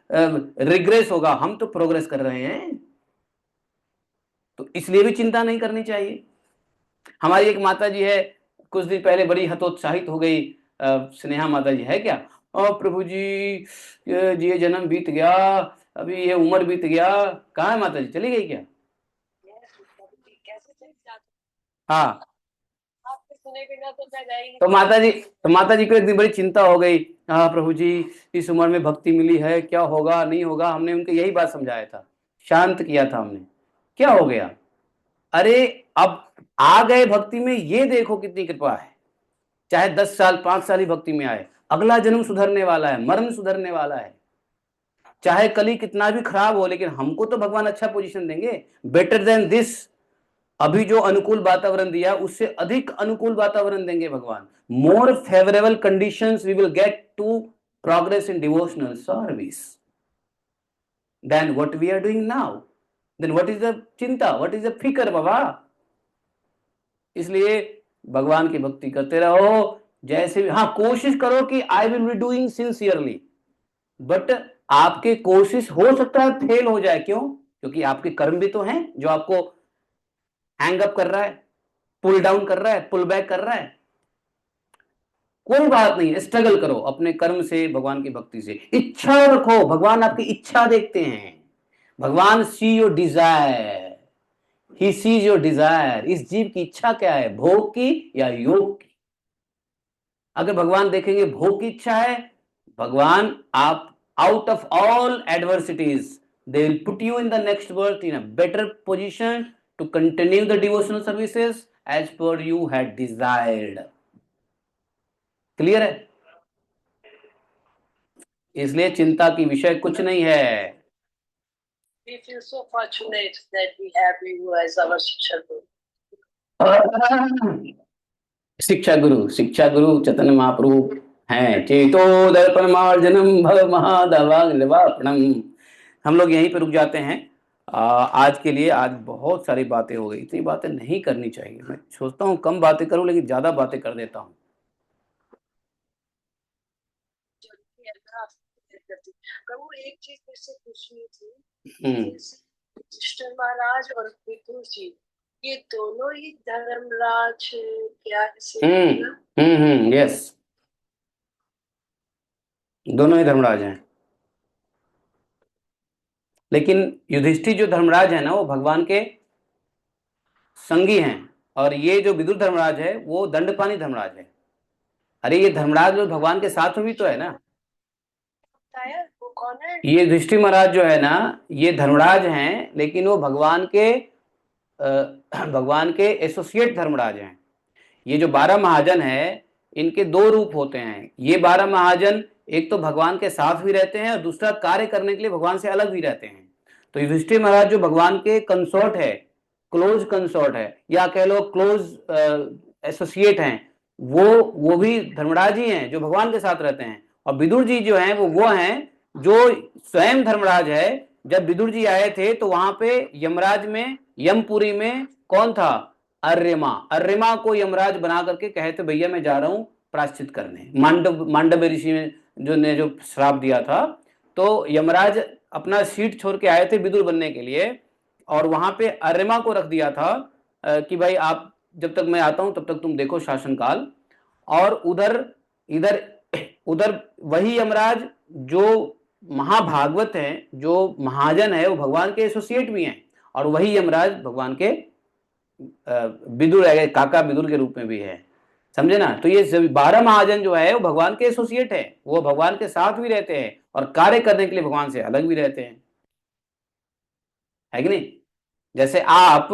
रिग्रेस होगा, हम तो प्रोग्रेस कर रहे हैं, तो इसलिए भी चिंता नहीं करनी चाहिए। हमारी एक माता जी है, कुछ दिन पहले बड़ी हतोत्साहित हो गई, स्नेहा माता जी है क्या, प्रभु जी ये जन्म बीत गया, अभी ये उम्र बीत गया। कहाँ है माता जी, चली गई क्या? हाँ, सुने बिना तो मैं जाएगी। तो माता जी को एक दिन बड़ी चिंता हो गई, हाँ प्रभु जी इस उम्र में भक्ति मिली है, क्या होगा नहीं होगा। हमने उनको यही बात समझाया था, शांत किया था हमने, क्या हो गया, अरे अब आ गए भक्ति में, ये देखो कितनी कृपा है। चाहे 10 साल 5 साल ही भक्ति में आए, अगला जन्म सुधरने वाला है, मरण सुधरने वाला है। चाहे कली कितना भी खराब हो, लेकिन हमको तो भगवान अच्छा पोजीशन देंगे, बेटर देन दिस। अभी जो अनुकूल वातावरण दिया उससे अधिक अनुकूल वातावरण देंगे भगवान। More favourable conditions we will get to progress in devotional service than what we are doing now. Then what is the चिंता, व्हाट इज द फिकर बाबा। इसलिए भगवान की भक्ति करते रहो, जैसे भी, हाँ कोशिश करो कि I will be doing sincerely, but आपके कोशिश हो सकता है फेल हो जाए, क्यों, क्योंकि आपके कर्म भी तो हैं जो आपको हैंग अप कर रहा है, पुल डाउन कर रहा है, पुल बैक कर रहा है। कोई बात नहीं, स्ट्रगल करो अपने कर्म से, भगवान की भक्ति से, इच्छा रखो, भगवान आपकी इच्छा देखते हैं। भगवान see your desire, he sees your desire. इस जीव की इच्छा क्या है, भोग की या योग की। अगर भगवान देखेंगे भोग की इच्छा है, भगवान आप out of all adversities they will put you in the next birth in a better position to continue the devotional services as per you had desired. Clear है। इसलिए चिंता की विषय कुछ नहीं है। We feel so fortunate that we have you as our शिक्षा गुरु। शिक्षा गुरु चैतन्य महाप्रभु हैं। चेतो दर्पण मार्जनम भव महादवाग्लवापणम। हम लोग यहीं पे रुक जाते हैं आज के लिए। आज बहुत सारी बातें हो गई, इतनी बातें नहीं करनी चाहिए। मैं सोचता हूँ कम बातें करूं, लेकिन ज्यादा बातें कर देता हूँ। प्रभु एक चीज मेरे से पूछनी थी, युधिष्ठिर महाराज और विदुर जी, ये दोनों ही धर्मराज क्या यस, दोनों ही धर्मराज हैं। लेकिन युधिष्ठिर जो धर्मराज है ना, वो भगवान के संगी हैं, और ये जो विदुर धर्मराज है वो दंडपानी धर्मराज है। अरे ये धर्मराज जो भगवान के साथ में भी तो है ना। वो कौन है? ये युधिष्ठिर महाराज जो है ना, ये धर्मराज हैं, लेकिन वो भगवान के भगवान के एसोसिएट धर्मराज हैं। ये जो 12 महाजन है, इनके 2 रूप होते हैं। ये 12 महाजन एक तो भगवान के साथ भी रहते हैं और दूसरा कार्य करने के लिए भगवान से अलग भी रहते हैं। तो युधिष्ठिर महाराज जो भगवान के कंसोर्ट है, क्लोज कंसोर्ट है, या कह लो क्लोज एसोसिएट हैं, वो भी धर्मराज ही हैं जो भगवान के साथ रहते हैं। और विदुर जी जो हैं वो हैं जो स्वयं धर्मराज है। जब विदुर जी आए थे तो वहां पे यमराज में, यमपुरी में कौन था? अर्यमा को यमराज बना करके कहे थे भैया मैं जा रहा हूं प्रायश्चित करने। मांडव्य ऋषि ने जो श्राप दिया था, तो यमराज अपना सीट छोड़ के आए थे विदुर बनने के लिए, और वहां पे अर्यमा को रख दिया था कि भाई आप जब तक मैं आता हूं तब तक तुम देखो शासनकाल। और उधर वही यमराज जो महाभागवत हैं, जो महाजन है, वो भगवान के एसोसिएट भी हैं, और वही यमराज भगवान के विदुर, काका विदुर के रूप में भी है। समझे ना? तो ये 12 महाजन जो है वो भगवान के एसोसिएट है, वो भगवान के साथ भी रहते हैं और कार्य करने के लिए भगवान से अलग भी रहते हैं, है कि नहीं? जैसे आप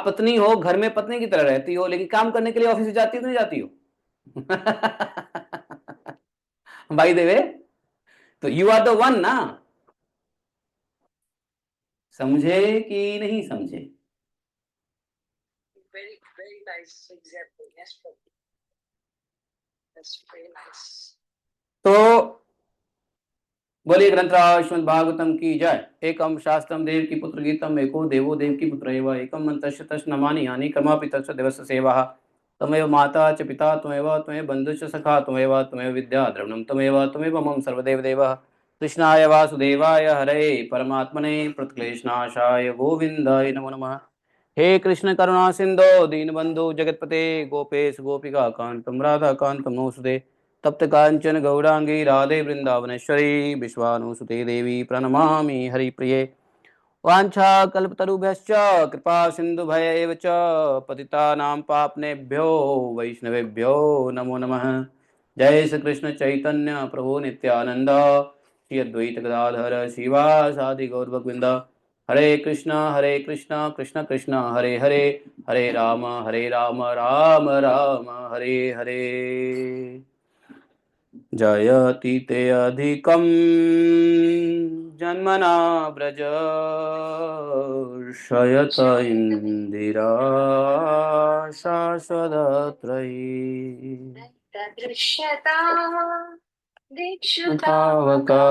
पत्नी हो, घर में पत्नी की तरह रहती हो, लेकिन काम करने के लिए ऑफिस जाती हो तो नहीं जाती हो? भाई देवे, तो यू आर द वन ना। समझे कि नहीं समझे? Very, very nice example. Yes, Prabhu. That's very nice. तो बोलिए ग्रंथराज श्रीमद् भागवतम की जय। एकम शास्त्रम देव की पुत्र गीतम, एको देवो देव की पुत्र एव, एकम मंतस्य तस्य नमानि यानि कर्मापि तस्य देवस्य सेवा। त्वमेव माता च पिता त्वमेव, त्वमेव बन्धुश्च सखा त्वमेव, त्वमेव विद्या द्रविणं त्वमेव, त्वमेव मम सर्वदेव देवः। कृष्णाय वासुदेवाय हरे परमात्मने प्रणतक्लेशनाशाय गोविन्दाय नमो नमः। हे कृष्ण करुणा सिंधो दीनबंधु जगतपते, गोपेश गोपिका कांतम राधा कांतम नमोस्तुते। तप्त कांचन गौरांगी राधे वृंदावनेश्वरी, विश्वानुसुते देवी प्रणमामि हरिप्रिये। वाञ्छा कल्पतरुभ्यश्च कृपा सिन्धुभयैव च पतितानां पावनेभ्यो वैष्णवेभ्यो नमो नमः। जय श्री कृष्ण चैतन्य प्रभु नित्यानंद, श्री अद्वैत गदाधर श्रीवासादि गौरभक्तवृंद। हरे कृष्णा कृष्ण कृष्ण हरे हरे, हरे राम राम राम हरे हरे। जयति ते अधिकं जन्मना व्रज, शयत इंदिरा शाश्वतत्रयी। दृश्यता दीक्षुता तावका